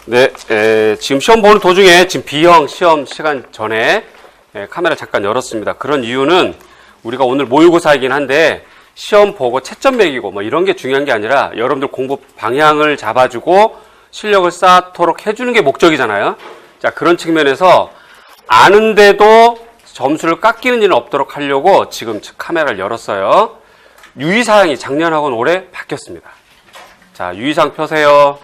네, 지금 시험 보는 도중에 지금 B형 시험 시간 전에 카메라 잠깐 열었습니다. 그런 이유는 우리가 오늘 모의고사이긴 한데 시험 보고 채점 매기고 뭐 이런 게 중요한 게 아니라 여러분들 공부 방향을 잡아주고 실력을 쌓도록 해주는 게 목적이잖아요. 자, 그런 측면에서 아는데도 점수를 깎이는 일은 없도록 하려고 지금 카메라를 열었어요. 유의사항이 작년하고는 올해 바뀌었습니다. 자, 유의사항 펴세요.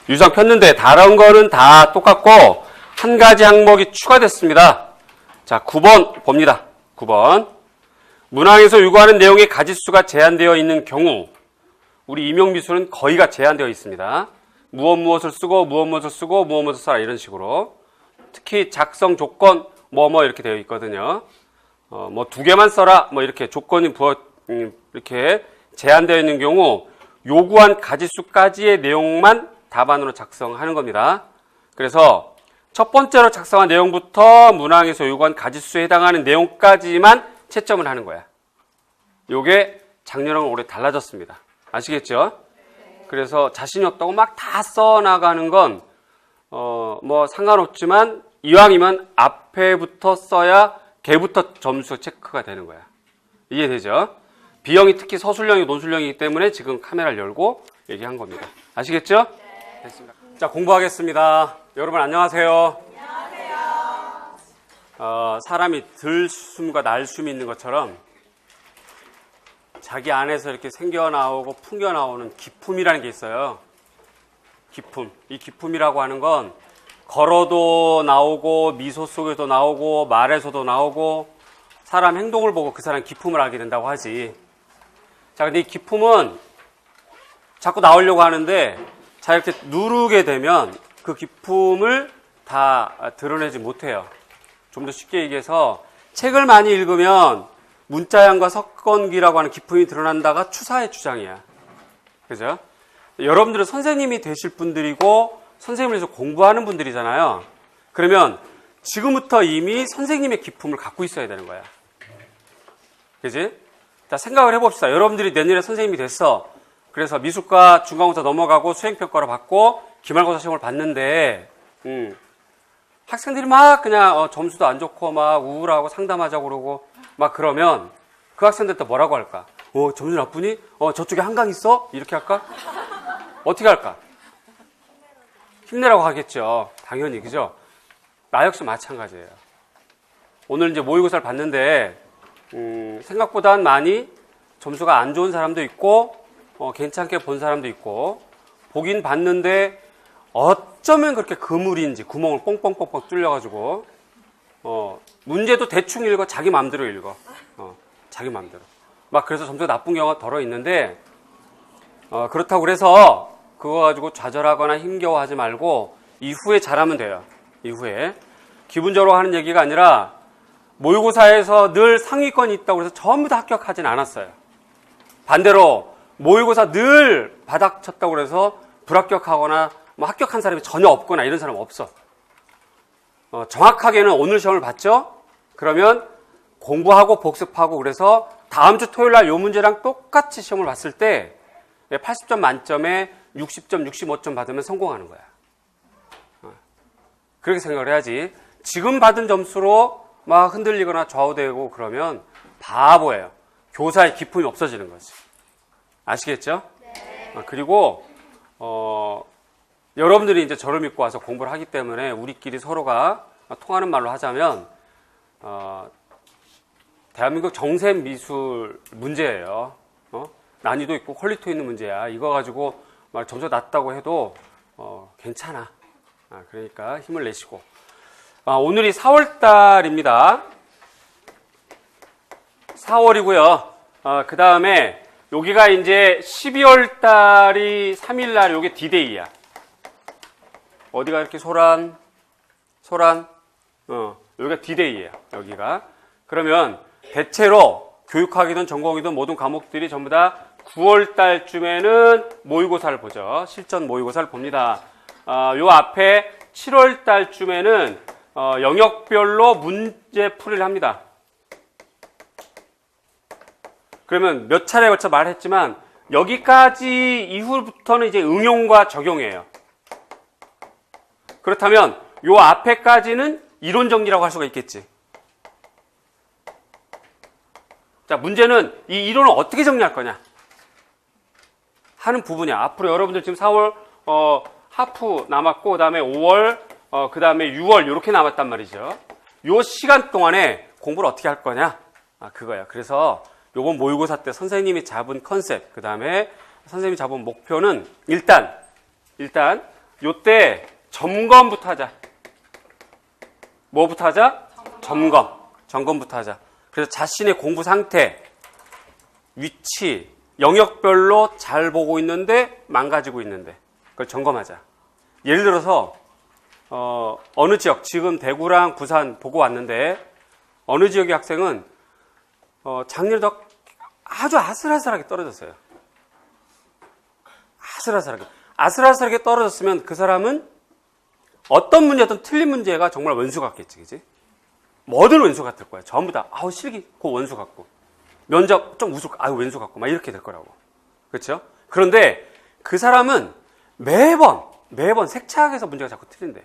유의사항 폈는데 다른 거는 다 똑같고 한 가지 항목이 추가됐습니다. 자, 9번 봅니다. 9번. 문항에서 요구하는 내용의 가짓수가 제한되어 있는 경우 우리 임용미술은 거의가 제한되어 있습니다. 무엇을 쓰고 무엇을 쓰고 무엇을 써라 이런 식으로. 특히 작성 조건 뭐 이렇게 되어 있거든요. 뭐 2개만 써라 뭐 이렇게 조건이 이렇게 제한되어 있는 경우 요구한 가짓수까지의 내용만 답안으로 작성하는 겁니다. 그래서 첫 번째로 작성한 내용부터 문항에서 요구한 가짓수에 해당하는 내용까지만 채점을 하는 거야. 요게 작년하고 올해 달라졌습니다. 아시겠죠? 그래서 자신이 없다고 막 다 써나가는 건 뭐 상관없지만 이왕이면 앞에부터 써야 걔부터 점수 체크가 되는 거야. 이해되죠? B형이 특히 서술형이고 논술형이기 때문에 지금 카메라를 열고 얘기한 겁니다. 아시겠죠? 네. 됐습니다. 자, 공부하겠습니다. 여러분 안녕하세요. 안녕하세요. 사람이 들숨과 날숨이 있는 것처럼 자기 안에서 이렇게 생겨나오고 풍겨나오는 기품이라는 게 있어요. 기품. 이 기품이라고 하는 건 걸어도 나오고 미소 속에도 나오고 말에서도 나오고 사람 행동을 보고 그 사람 기품을 알게 된다고 하지. 자, 근데 이 기품은 자꾸 나오려고 하는데 자, 이렇게 누르게 되면 그 기품을 다 드러내지 못해요. 좀 더 쉽게 얘기해서 책을 많이 읽으면 문자양과 석건기라고 하는 기품이 드러난다가 추사의 주장이야. 그죠? 여러분들은 선생님이 되실 분들이고 선생님을 위해서 공부하는 분들이잖아요. 그러면 지금부터 이미 선생님의 기품을 갖고 있어야 되는 거야. 그지? 자, 생각을 해봅시다. 여러분들이 내년에 선생님이 됐어. 그래서 미술과 중간고사 넘어가고 수행평가를 받고 기말고사 시험을 봤는데 학생들이 막 그냥 점수도 안 좋고 막 우울하고 상담하자고 그러고 막 그러면 그 학생들한테 뭐라고 할까? 점수 나쁘니? 저쪽에 한강 있어? 이렇게 할까? 어떻게 할까? 힘내라고 하겠죠. 당연히, 그죠? 나 역시 마찬가지예요. 오늘 이제 모의고사를 봤는데 생각보다 많이 점수가 안 좋은 사람도 있고 괜찮게 본 사람도 있고 보긴 봤는데 어쩌면 그렇게 그물인지 구멍을 뽕뽕뽕뽕 뚫려가지고 문제도 대충 읽어. 자기 마음대로 읽어. 자기 마음대로. 막 그래서 점수가 나쁜 경우가 덜어 있는데 그렇다고 그래서 그거 가지고 좌절하거나 힘겨워하지 말고 이후에 잘하면 돼요. 이후에. 기분적으로 하는 얘기가 아니라 모의고사에서 늘 상위권이 있다고 해서 전부 다 합격하진 않았어요. 반대로 모의고사 늘 바닥 쳤다고 해서 불합격하거나 뭐 합격한 사람이 전혀 없거나 이런 사람 없어. 정확하게는 오늘 시험을 봤죠? 그러면 공부하고 복습하고 그래서 다음 주 토요일 날 요 문제랑 똑같이 시험을 봤을 때 80점 만점에 60점, 65점 받으면 성공하는 거야. 그렇게 생각을 해야지. 지금 받은 점수로 막 흔들리거나 좌우되고 그러면 바보예요. 교사의 기품이 없어지는 거지. 아시겠죠? 네. 그리고 여러분들이 이제 저를 믿고 와서 공부를 하기 때문에 우리끼리 서로가 통하는 말로 하자면 대한민국 정세 미술 문제예요. 난이도 있고 퀄리티 있는 문제야. 이거 가지고 막 점수 낮다고 해도 괜찮아. 그러니까 힘을 내시고. 오늘이 4월 달입니다. 4월이고요. 그 다음에 여기가 이제 12월 달이 3일 날 요게 D-Day야. 어디가 이렇게 소란? 여기가 D-Day예요. 여기가. 그러면 대체로 교육학이든 전공이든 모든 과목들이 전부 다 9월 달쯤에는 모의고사를 보죠. 실전 모의고사를 봅니다. 요 앞에 7월 달쯤에는 영역별로 문제 풀이를 합니다. 그러면 몇 차례에 걸쳐 말했지만 여기까지 이후부터는 이제 응용과 적용이에요. 그렇다면 요 앞에까지는 이론 정리라고 할 수가 있겠지. 자, 문제는 이 이론을 어떻게 정리할 거냐 하는 부분이야. 앞으로 여러분들 지금 4월 하프 남았고, 그 다음에 5월, 그 다음에 6월 이렇게 남았단 말이죠. 요 시간 동안에 공부를 어떻게 할 거냐? 그거야. 그래서 요번 모의고사 때 선생님이 잡은 컨셉, 그 다음에 선생님이 잡은 목표는 일단 요때 점검부터 하자. 뭐부터 하자? 점검부터 하자. 그래서 자신의 공부 상태, 위치, 영역별로 잘 보고 있는데 망가지고 있는데 그걸 점검하자. 예를 들어서 어느 지역, 지금 대구랑 부산 보고 왔는데 어느 지역의 학생은 작년에도 아주 아슬아슬하게 떨어졌어요. 아슬아슬하게 떨어졌으면 그 사람은 어떤 문제든 틀린 문제가 정말 원수 같겠지, 그지? 뭐든 원수 같을 거야. 전부 다 실기 그 원수 같고, 면접 좀 우습고 원수 같고 막 이렇게 될 거라고. 그렇죠? 그런데 그 사람은 매번 색채학에서 문제가 자꾸 틀린대.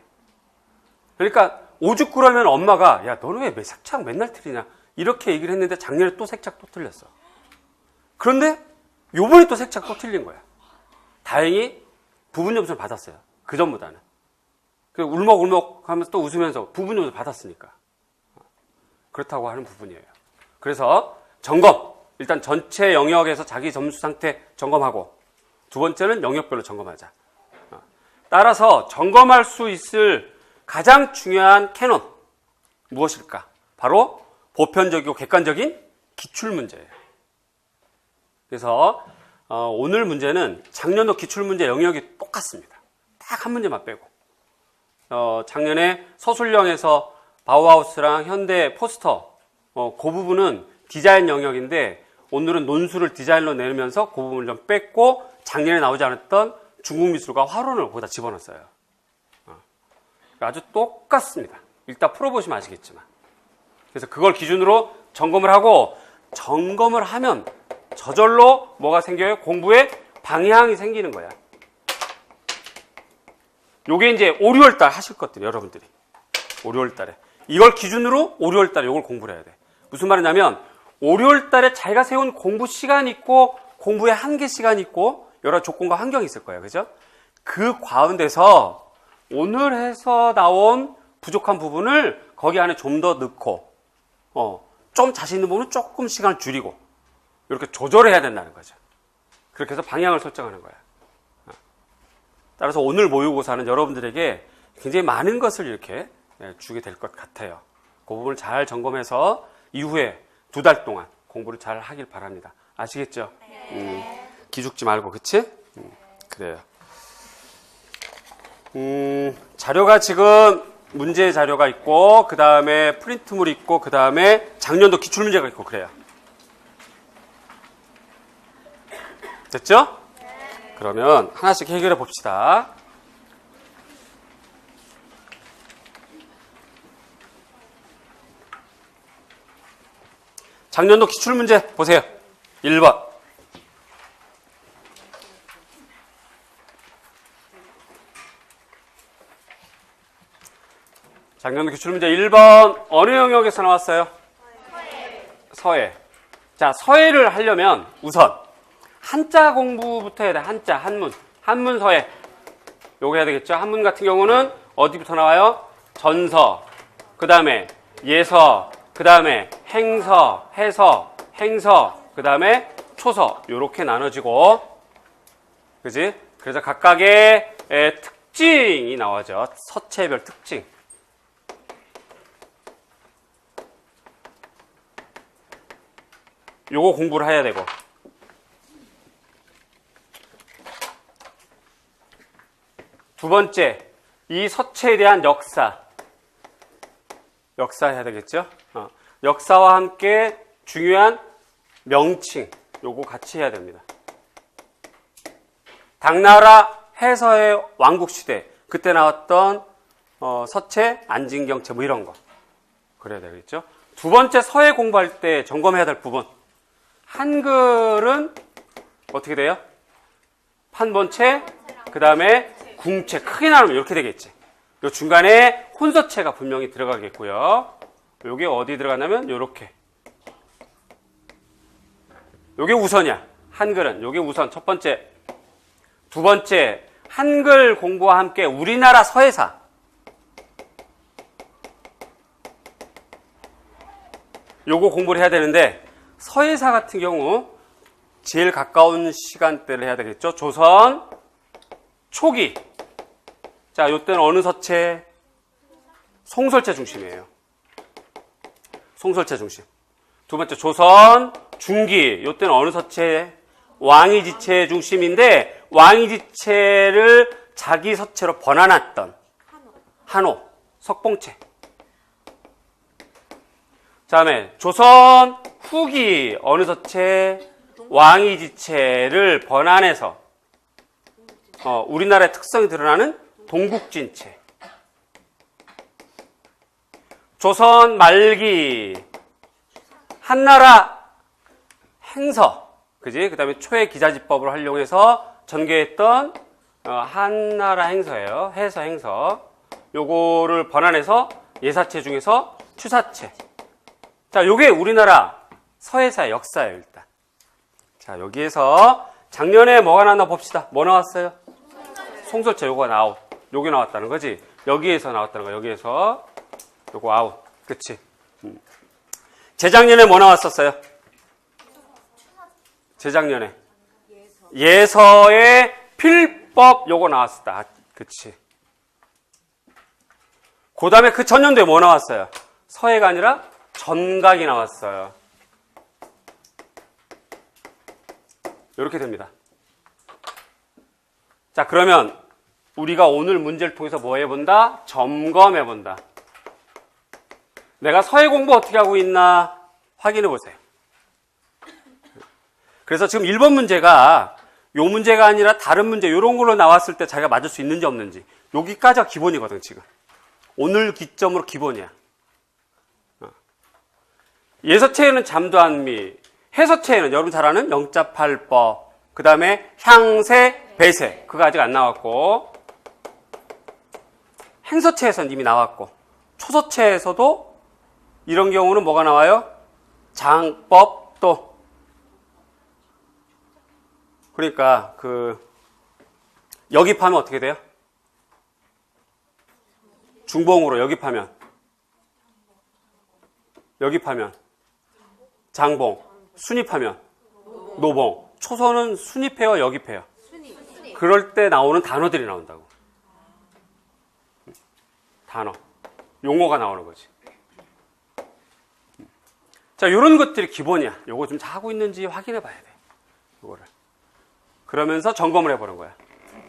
그러니까 오죽그러면 엄마가 야 너는 왜 색채학 맨날 틀리냐 이렇게 얘기를 했는데 작년에 또 색채학 또 틀렸어. 그런데 요번에 또 색채학 또 틀린 거야. 다행히 부분 점수를 받았어요. 그 전보다는. 울먹울먹 하면서 또 웃으면서 부분 점수를 받았으니까. 그렇다고 하는 부분이에요. 그래서 점검. 일단 전체 영역에서 자기 점수 상태 점검하고, 두 번째는 영역별로 점검하자. 따라서 점검할 수 있을 가장 중요한 캐논 무엇일까? 바로 보편적이고 객관적인 기출문제예요. 그래서 오늘 문제는 작년도 기출문제 영역이 똑같습니다. 딱 한 문제만 빼고. 작년에 서술형에서 바우하우스랑 현대 포스터 그 부분은 디자인 영역인데 오늘은 논술을 디자인로 내면서 그 부분을 좀 뺐고 작년에 나오지 않았던 중국미술과 화론을 거기다 집어넣었어요. 아주 똑같습니다. 일단 풀어보시면 아시겠지만. 그래서 그걸 기준으로 점검을 하고, 점검을 하면 저절로 뭐가 생겨요? 공부에 방향이 생기는 거야. 요게 이제 5, 6월달 하실 것들이 여러분들이 5, 6월달에 이걸 기준으로 5, 6월달에 이걸 공부를 해야 돼. 무슨 말이냐면 5, 6월달에 자기가 세운 공부 시간이 있고 공부의 한계 시간이 있고 여러 조건과 환경이 있을 거예요. 그죠? 그 가운데서 오늘 해서 나온 부족한 부분을 거기 안에 좀 더 넣고 좀 자신 있는 부분은 조금 시간을 줄이고 이렇게 조절해야 된다는 거죠. 그렇게 해서 방향을 설정하는 거야. 따라서 오늘 모의고사는 여러분들에게 굉장히 많은 것을 이렇게 주게 될 것 같아요. 그 부분을 잘 점검해서 이후에 2달 동안 공부를 잘 하길 바랍니다. 아시겠죠? 기죽지 말고, 그치? 그래요. 자료가 지금 문제 자료가 있고, 그 다음에 프린트물이 있고, 그 다음에 작년도 기출문제가 있고, 그래요. 됐죠? 그러면 하나씩 해결해 봅시다. 작년도 기출문제 보세요. 1번. 작년도 기출문제 1번 어느 영역에서 나왔어요? 서예. 자, 서예를 하려면 우선 한자 공부부터 해야 돼. 한자, 한문 서예. 요거 해야 되겠죠? 한문 같은 경우는 어디부터 나와요? 전서, 그 다음에 예서, 그 다음에 행서, 해서, 행서, 그 다음에 초서. 요렇게 나눠지고, 그지? 그래서 각각의 특징이 나와죠. 서체별 특징. 요거 공부를 해야 되고, 두 번째, 이 서체에 대한 역사 해야 되겠죠? 역사와 함께 중요한 명칭, 요거 같이 해야 됩니다. 당나라 해서의 왕국시대, 그때 나왔던 서체, 안진경체 뭐 이런 거 그래야 되겠죠? 두 번째, 서예 공부할 때 점검해야 될 부분, 한글은 어떻게 돼요? 판본체, 그 다음에 궁체. 크게 나누면 이렇게 되겠지. 요 중간에 혼서체가 분명히 들어가겠고요. 요게 어디 들어가냐면 요렇게. 요게 우선이야. 한글은 요게 우선 첫 번째. 두 번째, 한글 공부와 함께 우리나라 서예사. 요거 공부를 해야 되는데 서예사 같은 경우 제일 가까운 시간대를 해야 되겠죠. 조선 초기. 자, 요때는 어느 서체? 송설체 중심이에요. 송설체 중심. 두 번째 조선 중기. 요때는 어느 서체? 왕이지체 중심인데 왕이지체를 자기 서체로 번안했던 한호, 석봉체. 다음에 조선 후기 어느 서체? 왕이지체를 번안해서 우리나라의 특성이 드러나는 동국진체. 조선 말기 한나라 행서, 그지? 그 다음에 초의 기자지법을 활용해서 전개했던 한나라 행서예요. 해서 행서. 요거를 번안해서 예사체 중에서 추사체. 자, 요게 우리나라 서예사의 역사예요, 일단. 자, 여기에서 작년에 뭐가 나왔나 봅시다. 뭐 나왔어요? 송설체. 요거 아웃. 요게 나왔다는 거지. 여기에서 나왔다는 거야. 여기에서. 요거 아웃. 그치? 재작년에 뭐 나왔었어요? 재작년에. 예서의 필법 요거 나왔었다. 그치? 그 다음에 그 전년도에 뭐 나왔어요? 서예가 아니라 전각이 나왔어요. 이렇게 됩니다. 자, 그러면 우리가 오늘 문제를 통해서 뭐 해본다? 점검해본다. 내가 서예 공부 어떻게 하고 있나 확인해 보세요. 그래서 지금 1번 문제가 요 문제가 아니라 다른 문제 요런 걸로 나왔을 때 자기가 맞을 수 있는지 없는지 여기까지가 기본이거든. 지금 오늘 기점으로 기본이야. 예서체에는 잠도한미, 해서체에는 여러분 잘 아는 영자팔법, 그 다음에 향세, 배세, 그거 아직 안 나왔고, 행서체에서는 이미 나왔고, 초서체에서도 이런 경우는 뭐가 나와요? 장법도. 그러니까 역입하면 어떻게 돼요? 중봉으로 역입하면 장봉, 순입하면 노봉. 초서는 순입해요, 역입해요? 그럴 때 나오는 단어들이 나온다고. 단어, 용어가 나오는 거지. 자, 요런 것들이 기본이야. 요거 좀 하고 있는지 확인해 봐야 돼. 요거를. 그러면서 점검을 해보는 거야.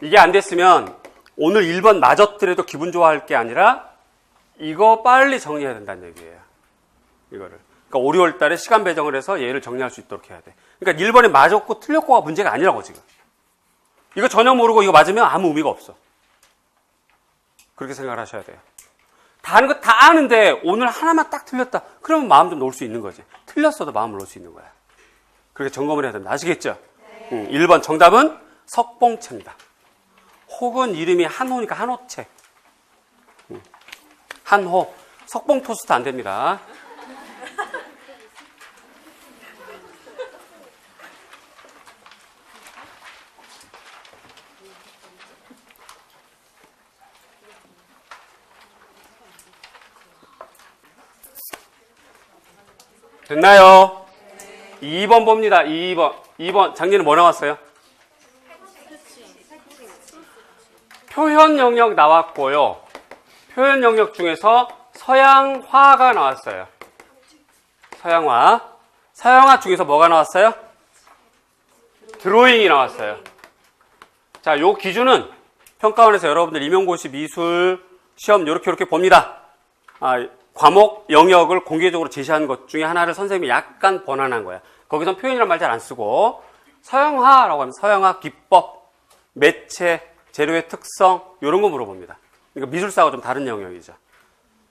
이게 안 됐으면 오늘 1번 맞았더라도 기분 좋아할 게 아니라 이거 빨리 정리해야 된다는 얘기예요. 이거를. 그러니까 5, 6월 달에 시간 배정을 해서 얘를 정리할 수 있도록 해야 돼. 그러니까 1번에 맞았고 틀렸고가 문제가 아니라고 지금. 이거 전혀 모르고 이거 맞으면 아무 의미가 없어. 그렇게 생각을 하셔야 돼요. 다 아는 거 다 아는데 오늘 하나만 딱 틀렸다. 그러면 마음 좀 놓을 수 있는 거지. 틀렸어도 마음을 놓을 수 있는 거야. 그렇게 점검을 해야 됩니다. 아시겠죠? 1번 정답은 석봉체입니다. 혹은 이름이 한호니까 한호체. 한호. 석봉 토스트 안 됩니다. 됐나요? 2번 봅니다. 2번. 작년에 뭐 나왔어요? 표현 영역 나왔고요. 표현 영역 중에서 서양화가 나왔어요. 서양화 중에서 뭐가 나왔어요? 드로잉이 나왔어요. 자, 요 기준은 평가원에서 여러분들 임용고시 미술 시험 요렇게 봅니다. 과목 영역을 공개적으로 제시한 것 중에 하나를 선생님이 약간 번안한 거야. 거기선 표현이란 말 잘 안 쓰고 서양화라고 하면 서양화 기법, 매체, 재료의 특성 이런 거 물어봅니다. 그러니까 미술사하고 좀 다른 영역이죠.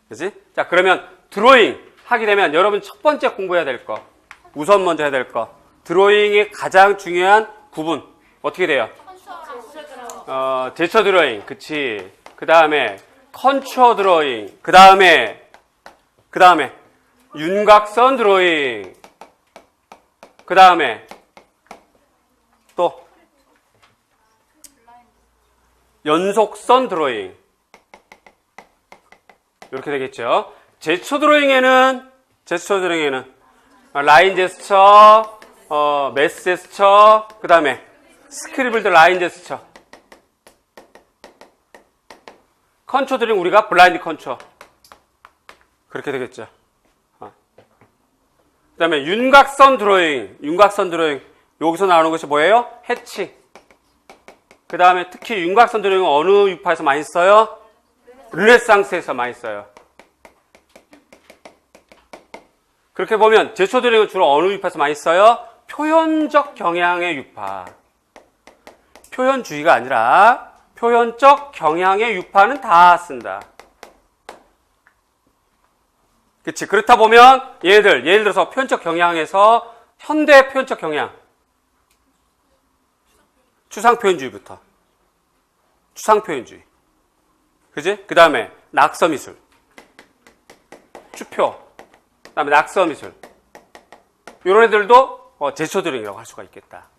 그렇지? 자, 그러면 드로잉 하게 되면 여러분 첫 번째 공부해야 될 거, 우선 먼저 해야 될 거 드로잉의 가장 중요한 구분 어떻게 돼요? 제처 드로잉, 그치. 그 다음에 컨투어 드로잉, 그 다음에 윤곽선 드로잉, 그 다음에 또 연속선 드로잉. 이렇게 되겠죠. 제스처 드로잉에는 라인 제스처, 메스 제스처, 그 다음에 스크리블드 라인 제스처. 컨투어 드로잉 우리가 블라인드 컨투어. 그렇게 되겠죠. 그 다음에 윤곽선 드로잉. 여기서 나오는 것이 뭐예요? 해칭. 그 다음에 특히 윤곽선 드로잉은 어느 유파에서 많이 써요? 르네상스에서 많이 써요. 그렇게 보면 제스처 드로잉은 주로 어느 유파에서 많이 써요? 표현적 경향의 유파. 표현주의가 아니라 표현적 경향의 유파는 다 쓴다. 그치. 그렇다 보면 예를 들어서 표현적 경향에서 현대 표현적 경향. 추상표현주의부터. 추상표현주의. 그지? 그 다음에 낙서미술. 추표. 그 다음에 낙서미술. 이런 애들도 제스처 드로잉이라고 할 수가 있겠다.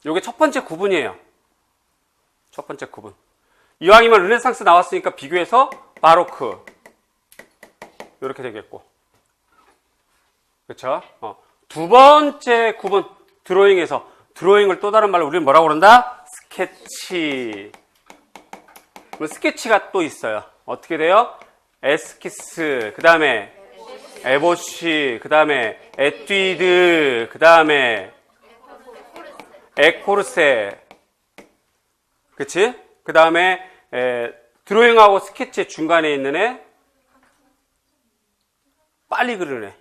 요게 첫 번째 구분이에요. 첫 번째 구분. 이왕이면 르네상스 나왔으니까 비교해서 바로크. 이렇게 되겠고. 그쵸? 두 번째 구분. 드로잉에서. 드로잉을 또 다른 말로 우리는 뭐라고 그런다? 스케치. 스케치가 또 있어요. 어떻게 돼요? 에스키스. 그 다음에 에보시. 그 다음에 에뛰드. 그 다음에 에코르세. 그치? 그 다음에 드로잉하고 스케치의 중간에 있는 애 빨리 그리는 애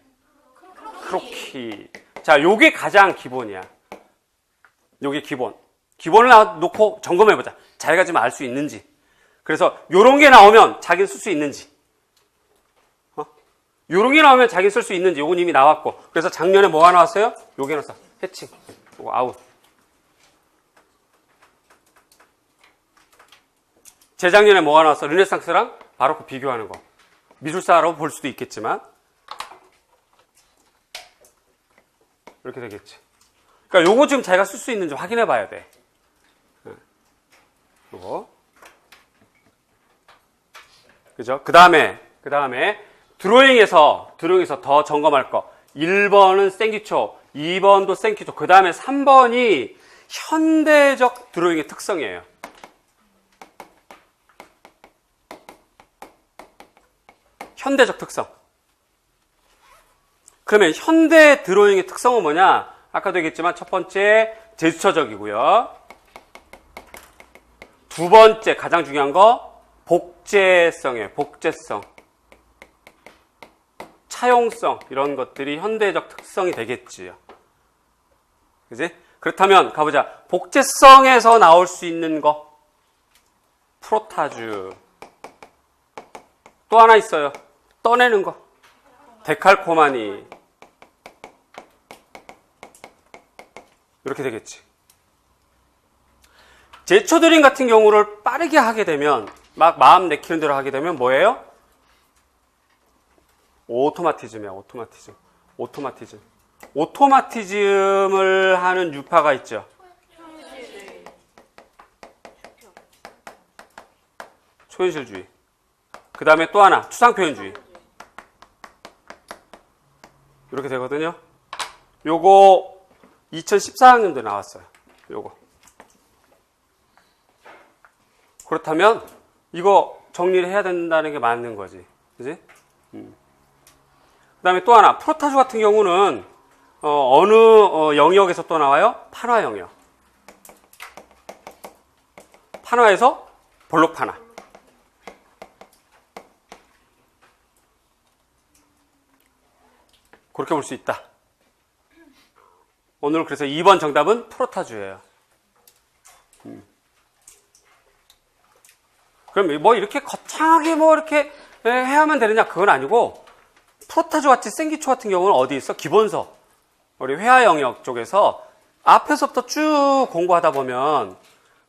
크로키. 자, 요게 가장 기본이야. 요게 기본을 놓고 점검해보자. 자기가 지금 알 수 있는지. 그래서 요런 게 나오면 자기는 쓸 수 있는지, 요런 게 나오면 자기는 쓸 수 있는지. 요건 이미 나왔고. 그래서 작년에 뭐가 나왔어요? 요게 나왔어. 해칭. 요거 아웃. 재작년에 뭐가 나왔어? 르네상스랑 바로크 비교하는 거. 미술사라고 볼 수도 있겠지만 이렇게 되겠지. 그러니까 요거 지금 자기가 쓸 수 있는지 확인해 봐야 돼. 요거. 그죠? 그 다음에 드로잉에서 더 점검할 거. 1번은 생기초, 2번도 생기초, 그 다음에 3번이 현대적 드로잉의 특성이에요. 현대적 특성. 그러면 현대 드로잉의 특성은 뭐냐? 아까도 얘기했지만 첫 번째 제스처적이고요. 두 번째 가장 중요한 거 복제성이에요. 복제성. 차용성. 이런 것들이 현대적 특성이 되겠지요. 그지? 그렇다면 가보자. 복제성에서 나올 수 있는 거. 프로타주. 또 하나 있어요. 떠내는 거. 데칼코마니. 이렇게 되겠지. 제스처 드로잉 같은 경우를 빠르게 하게 되면, 막 마음 내키는 대로 하게 되면 뭐예요? 오토마티즘이야. 오토마티즘을 하는 유파가 있죠. 초현실주의. 그 다음에 또 하나 추상표현주의. 이렇게 되거든요. 요거 2014학년도에 나왔어요. 요거. 그렇다면 이거 정리를 해야 된다는 게 맞는 거지. 그지? 그 다음에 또 하나 프로타주 같은 경우는 어느 영역에서 또 나와요? 판화 영역. 판화에서 볼록 판화. 그렇게 볼 수 있다. 오늘 그래서 2번 정답은 프로타주예요. 그럼 뭐 이렇게 거창하게 뭐 이렇게 해야만 되느냐? 그건 아니고 프로타조아치 생기초 같은 경우는 어디 있어? 기본서. 우리 회화 영역 쪽에서 앞에서부터 쭉 공부하다 보면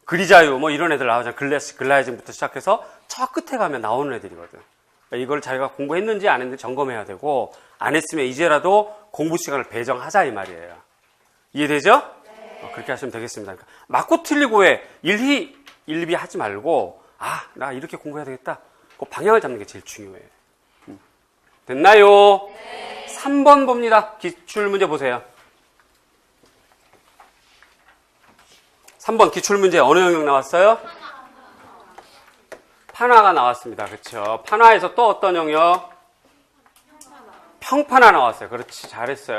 그리자유 뭐 이런 애들 나오잖아. 글라이징부터 시작해서 저 끝에 가면 나오는 애들이거든. 그러니까 이걸 자기가 공부했는지 안 했는지 점검해야 되고, 안 했으면 이제라도 공부 시간을 배정하자 이 말이에요. 이해되죠? 네. 그렇게 하시면 되겠습니다. 그러니까 맞고 틀리고에 일비 하지 말고, 나 이렇게 공부해야 되겠다. 그 방향을 잡는 게 제일 중요해요. 됐나요? 네. 3번 봅니다. 기출문제 보세요. 3번 기출문제 어느 영역 나왔어요? 판화가 나왔습니다. 그렇죠? 판화에서 또 어떤 영역? 평판화 나왔어요. 그렇지, 잘했어요.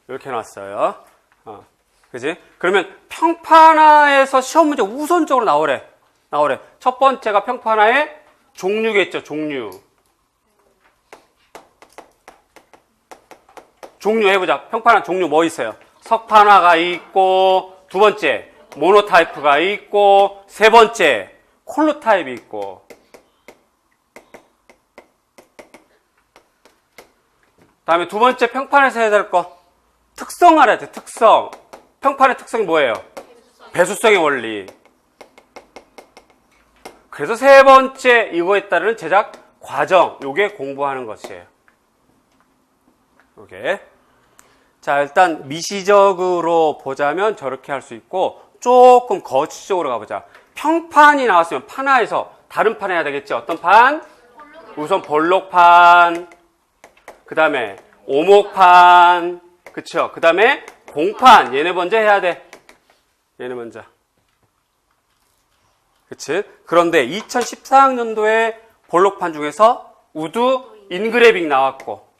이렇게 나왔어요. 그지? 그러면 평판화에서 시험 문제 우선적으로 나오래. 첫 번째가 평판화의 종류겠죠. 종류 해보자. 평판화 종류 뭐 있어요? 석판화가 있고, 두 번째 모노타입가 있고, 세 번째 콜로타입이 있고, 다음에 두 번째 평판에서 해야 될 거 특성 알아야 돼. 특성. 평판의 특성이 뭐예요? 배수성의 원리. 그래서 세 번째 이거에 따르는 제작 과정, 요게 공부하는 것이에요. 요게. 자, 일단 미시적으로 보자면 저렇게 할 수 있고, 조금 거시적으로 가보자. 평판이 나왔으면 판화에서 다른 판 해야 되겠지. 어떤 판? 우선 볼록판, 그 다음에 오목판, 그쵸? 그 다음에 공판. 얘네 먼저 해야 돼. 얘네 먼저. 그치? 그런데 2014학년도에 볼록판 중에서 우드 인그래빙 나왔고,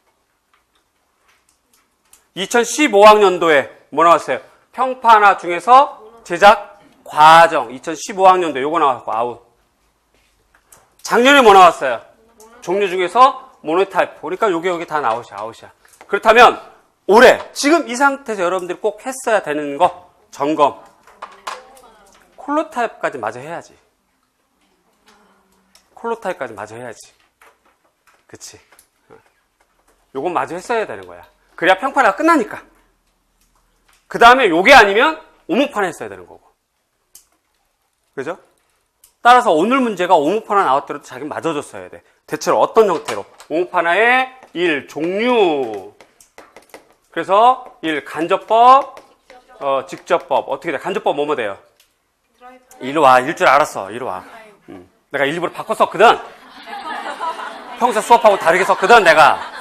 2015학년도에 뭐 나왔어요? 평판화 중에서 제작 과정. 2015학년도에 요거 나왔고, 아웃. 작년에 뭐 나왔어요? 종류 중에서 모노타입. 그러니까 요게 다 아웃이야. 그렇다면 올해 지금 이 상태에서 여러분들이 꼭 했어야 되는 거 점검. 콜로타입까지 마저 해야지. 그치? 요건 마저 했어야 되는 거야. 그래야 평판화가 끝나니까. 그 다음에 요게 아니면 오목판에 했어야 되는 거고. 그죠? 따라서 오늘 문제가 오목판화 나왔더라도 자기는 맞아줬어야 돼. 대체로 어떤 형태로? 오목판화의 1. 종류. 그래서 1. 간접법, 직접법. 어떻게 돼? 간접법 뭐뭐 돼요? 이리 와. 일 줄 알았어. 이리 와. 내가 일부러 바꿔 썼거든. 평소 수업하고 다르게 썼거든, 내가.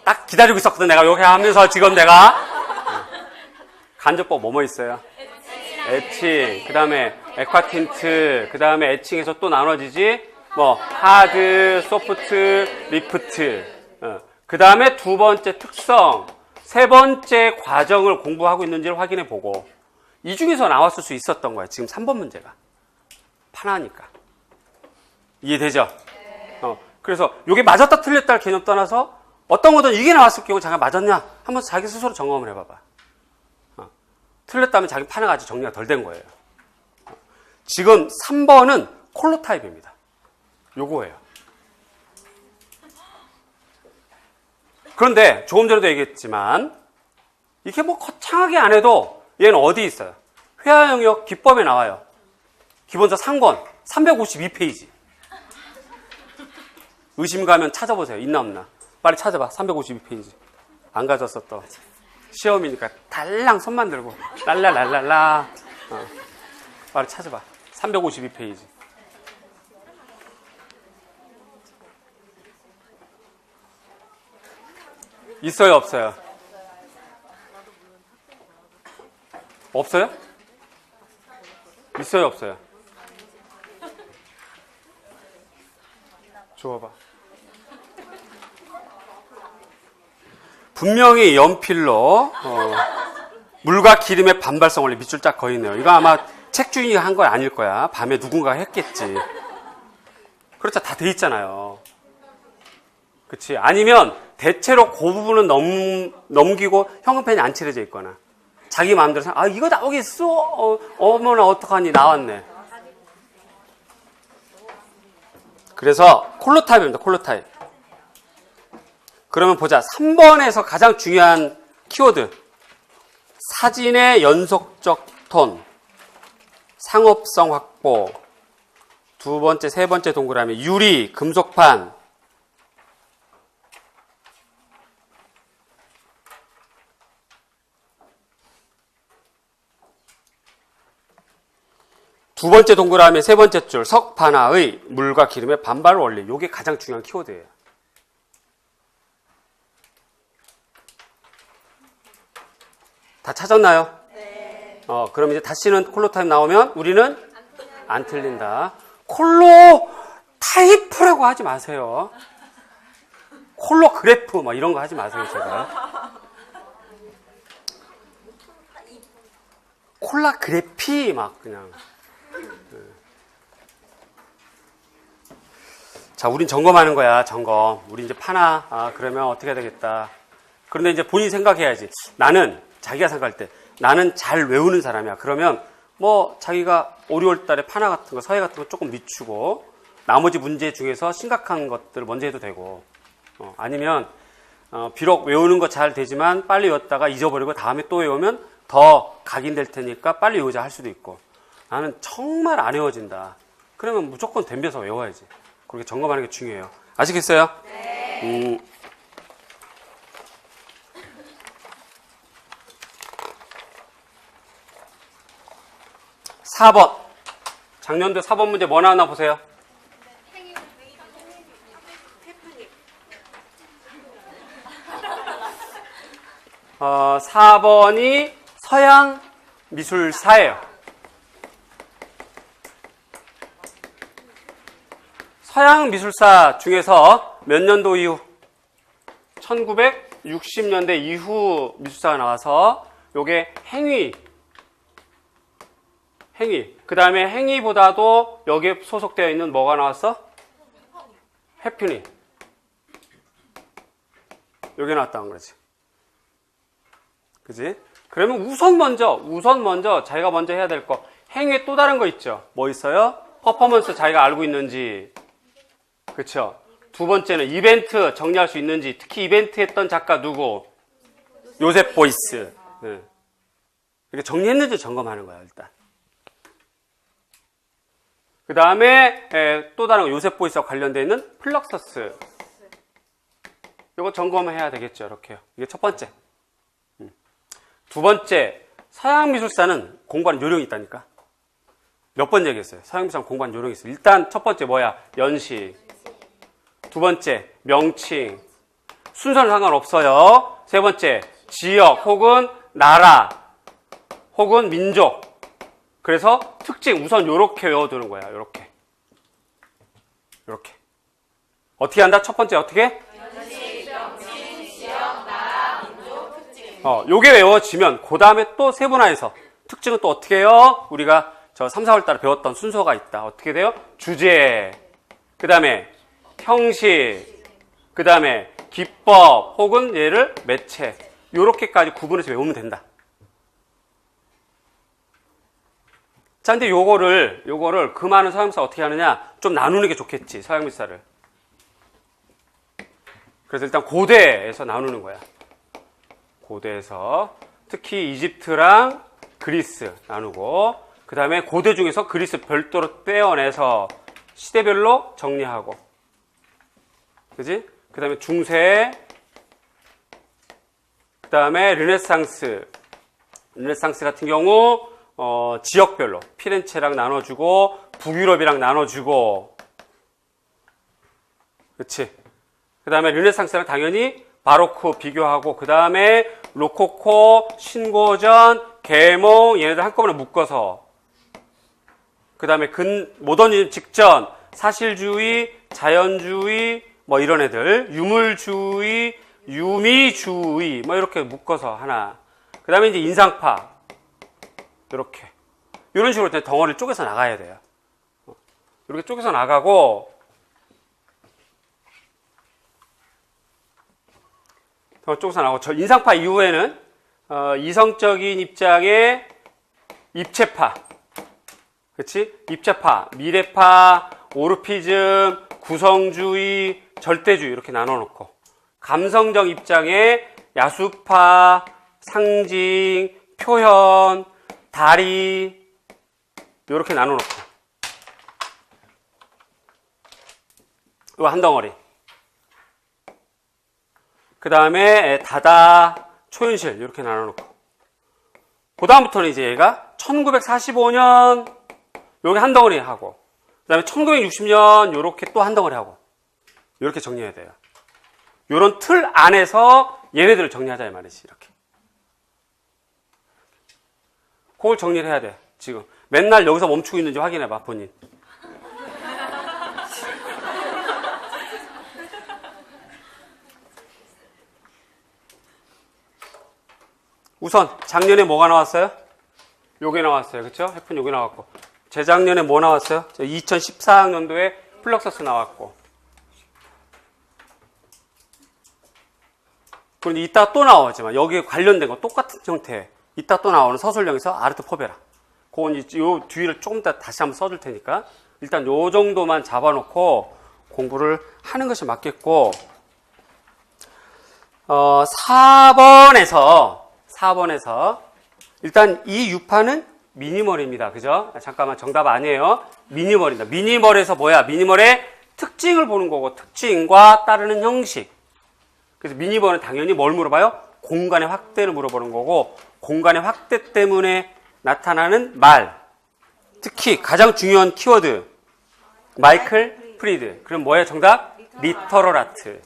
딱 기다리고 있었거든, 내가. 이렇게 하면서 지금 내가. 간접법 뭐뭐 있어요? 애칭, 그 다음에 에콰틴트, 그 다음에 애칭에서 또 나눠지지? 하드, 소프트, 리프트. 그 다음에 두 번째 특성, 세 번째 과정을 공부하고 있는지를 확인해 보고, 이 중에서 나왔을 수 있었던 거야. 지금 3번 문제가. 판화니까. 이해되죠? 그래서 이게 맞았다 틀렸다를 개념 떠나서 어떤 거든 이게 나왔을 경우 자기가 맞았냐? 한번 자기 스스로 점검을 해봐봐. 틀렸다면 자기 판화가 아직 정리가 덜 된 거예요. 지금 3번은 콜로타입입니다. 요거예요. 그런데 조금 전에도 얘기했지만 이렇게 거창하게 안 해도 얘는 어디 있어요? 회화 영역 기법에 나와요. 기본서 상권 352페이지. 의심 가면 찾아보세요. 있나 없나. 빨리 찾아봐. 352페이지. 안 가졌어 또. 시험이니까 달랑 손만 들고 랄랄랄랄라. 빨리 찾아봐. 352페이지. 있어요, 없어요? 없어요? 있어요, 없어요? 줘봐. 분명히 연필로 물과 기름의 반발성 원리 밑줄 쫙 그어있네요. 이거 아마 책 주인이 한 거 아닐 거야. 밤에 누군가 했겠지. 그렇죠. 다 돼 있잖아요. 그치? 아니면 대체로 그 부분은 넘기고 형광펜이 안 칠해져 있거나 자기 마음대로 이거 나오겠어? 어머나 어떡하니 나왔네. 그래서 콜로타입입니다. 콜로타입. 그러면 보자. 3번에서 가장 중요한 키워드. 사진의 연속적 톤, 상업성 확보, 두 번째, 세 번째 동그라미, 유리, 금속판. 두 번째 동그라미, 세 번째 줄, 석반화의 물과 기름의 반발 원리. 이게 가장 중요한 키워드예요. 다 찾았나요? 네. 그럼 이제 다시는 콜로타입 나오면 우리는 안 틀린다. 콜로타입이라고 하지 마세요. 콜로그래프 막 이런 거 하지 마세요, 제가. 콜라그래피 막 그냥. 자, 우린 점검하는 거야, 점검. 우리 이제 파나. 그러면 어떻게 해야 되겠다. 그런데 이제 본인이 생각해야지. 자기가 생각할 때, 나는 잘 외우는 사람이야. 그러면 뭐 자기가 5, 6월 달에 파나 같은 거, 서예 같은 거 조금 늦추고 나머지 문제 중에서 심각한 것들을 먼저 해도 되고, 아니면 비록 외우는 거 잘 되지만 빨리 외웠다가 잊어버리고 다음에 또 외우면 더 각인될 테니까 빨리 외우자 할 수도 있고, 나는 정말 안 외워진다. 그러면 무조건 덤벼서 외워야지. 그렇게 점검하는 게 중요해요. 아시겠어요? 네. 4번. 작년도 4번 문제 뭐 나왔나 보세요. 4번이 서양 미술사예요. 서양 미술사 중에서 몇 년도 이후? 1960년대 이후 미술사가 나와서 요게 행위. 그 다음에 행위보다도 여기에 소속되어 있는 뭐가 나왔어? 해프닝. 여기 나왔다는 거지. 그지? 그러면 우선 먼저 자기가 먼저 해야 될 거. 행위에 또 다른 거 있죠? 뭐 있어요? 퍼포먼스 자기가 알고 있는지. 그쵸? 두 번째는 이벤트 정리할 수 있는지. 특히 이벤트 했던 작가 누구? 요셉 보이스. 네. 이렇게 정리했는지 점검하는 거야, 일단. 그 다음에 또 다른 거, 요셉 보이스와 관련되어 있는 플럭서스. 이거 점검해야 되겠죠, 이렇게요. 이게 첫 번째. 두 번째, 서양 미술사는 공부하는 요령이 있다니까. 몇 번 얘기했어요. 서양 미술사는 공부하는 요령이 있어요. 일단 첫 번째 뭐야? 연식. 두 번째, 명칭. 순서는 상관없어요. 세 번째, 지역 혹은 나라 혹은 민족. 그래서 특징 우선 요렇게 외워두는 거야. 요렇게. 어떻게 한다? 첫 번째 어떻게? 연식, 명칭, 지역, 나라, 민족, 특징. 요게 외워지면 그 다음에 또 세분화해서 특징은 또 어떻게 해요? 우리가 저 3, 4월 달에 배웠던 순서가 있다. 어떻게 돼요? 주제, 그 다음에 형식, 그 다음에 기법 혹은 얘를 매체. 요렇게까지 구분해서 외우면 된다. 자, 근데 요거를 그 많은 서양미술사 어떻게 하느냐? 좀 나누는 게 좋겠지, 서양미술사를. 그래서 일단 고대에서 나누는 거야. 고대에서. 특히 이집트랑 그리스 나누고, 그 다음에 고대 중에서 그리스 별도로 떼어내서 시대별로 정리하고. 그지? 그 다음에 중세, 그 다음에 르네상스. 르네상스 같은 경우, 지역별로 피렌체랑 나눠주고 북유럽이랑 나눠주고, 그렇지? 그 다음에 르네상스랑 당연히 바로크 비교하고, 그 다음에 로코코, 신고전, 계몽 얘네들 한꺼번에 묶어서, 그 다음에 모더니즘 직전 사실주의, 자연주의 뭐 이런 애들, 유물주의, 유미주의 뭐 이렇게 묶어서 하나. 그 다음에 이제 인상파. 이렇게. 이런 식으로 덩어리를 쪼개서 나가야 돼요. 이렇게 쪼개서 나가고, 쪼개서 나가고, 저 인상파 이후에는, 이성적인 입장의 입체파. 그치? 입체파, 미래파, 오르피즘, 구성주의, 절대주의 이렇게 나눠놓고 감성적 입장에 야수파, 상징, 표현, 다리 이렇게 나눠놓고 이거 한 덩어리. 그 다음에 다다, 초현실 이렇게 나눠놓고 그 다음부터는 이제 얘가 1945년 요게 한 덩어리 하고 그 다음에 1960년 요렇게 또 한 덩어리 하고 이렇게 정리해야 돼요. 요런 틀 안에서 얘네들을 정리하자 이 말이지. 이렇게 그걸 정리를 해야 돼. 지금 맨날 여기서 멈추고 있는지 확인해봐 본인. 우선 작년에 뭐가 나왔어요? 요게 나왔어요. 그렇죠? 해픈 요게 나왔고 재작년에 뭐 나왔어요? 2014학년도에 플럭서스 나왔고 그런데 이따 또 나오지만 여기에 관련된 거 똑같은 형태 이따 또 나오는 서술형에서 아르트 포베라 그건 요 뒤를 조금 더 다시 한번 써줄 테니까 일단 요 정도만 잡아놓고 공부를 하는 것이 맞겠고 4번에서 일단 이 유파는 미니멀입니다. 그죠? 잠깐만 정답 아니에요. 미니멀입니다. 미니멀에서 뭐야? 미니멀의 특징을 보는 거고 특징과 따르는 형식. 그래서 미니멀은 당연히 뭘 물어봐요? 공간의 확대를 물어보는 거고 공간의 확대 때문에 나타나는 말. 특히 가장 중요한 키워드. 마이클 프리드. 그럼 뭐예요? 정답? 리터럴 아트.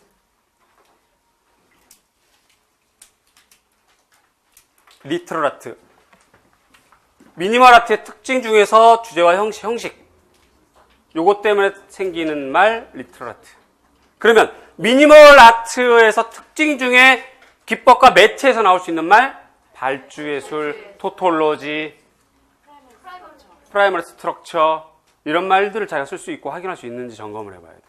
리터럴 아트. 미니멀 아트의 특징 중에서 주제와 형식. 요것 때문에 생기는 말, 리터럴 아트. 그러면 미니멀 아트에서 특징 중에 기법과 매체에서 나올 수 있는 말, 발주예술, 토톨로지, 프라이머리 스트럭처 이런 말들을 자기가 쓸 수 있고 확인할 수 있는지 점검을 해봐야 돼요.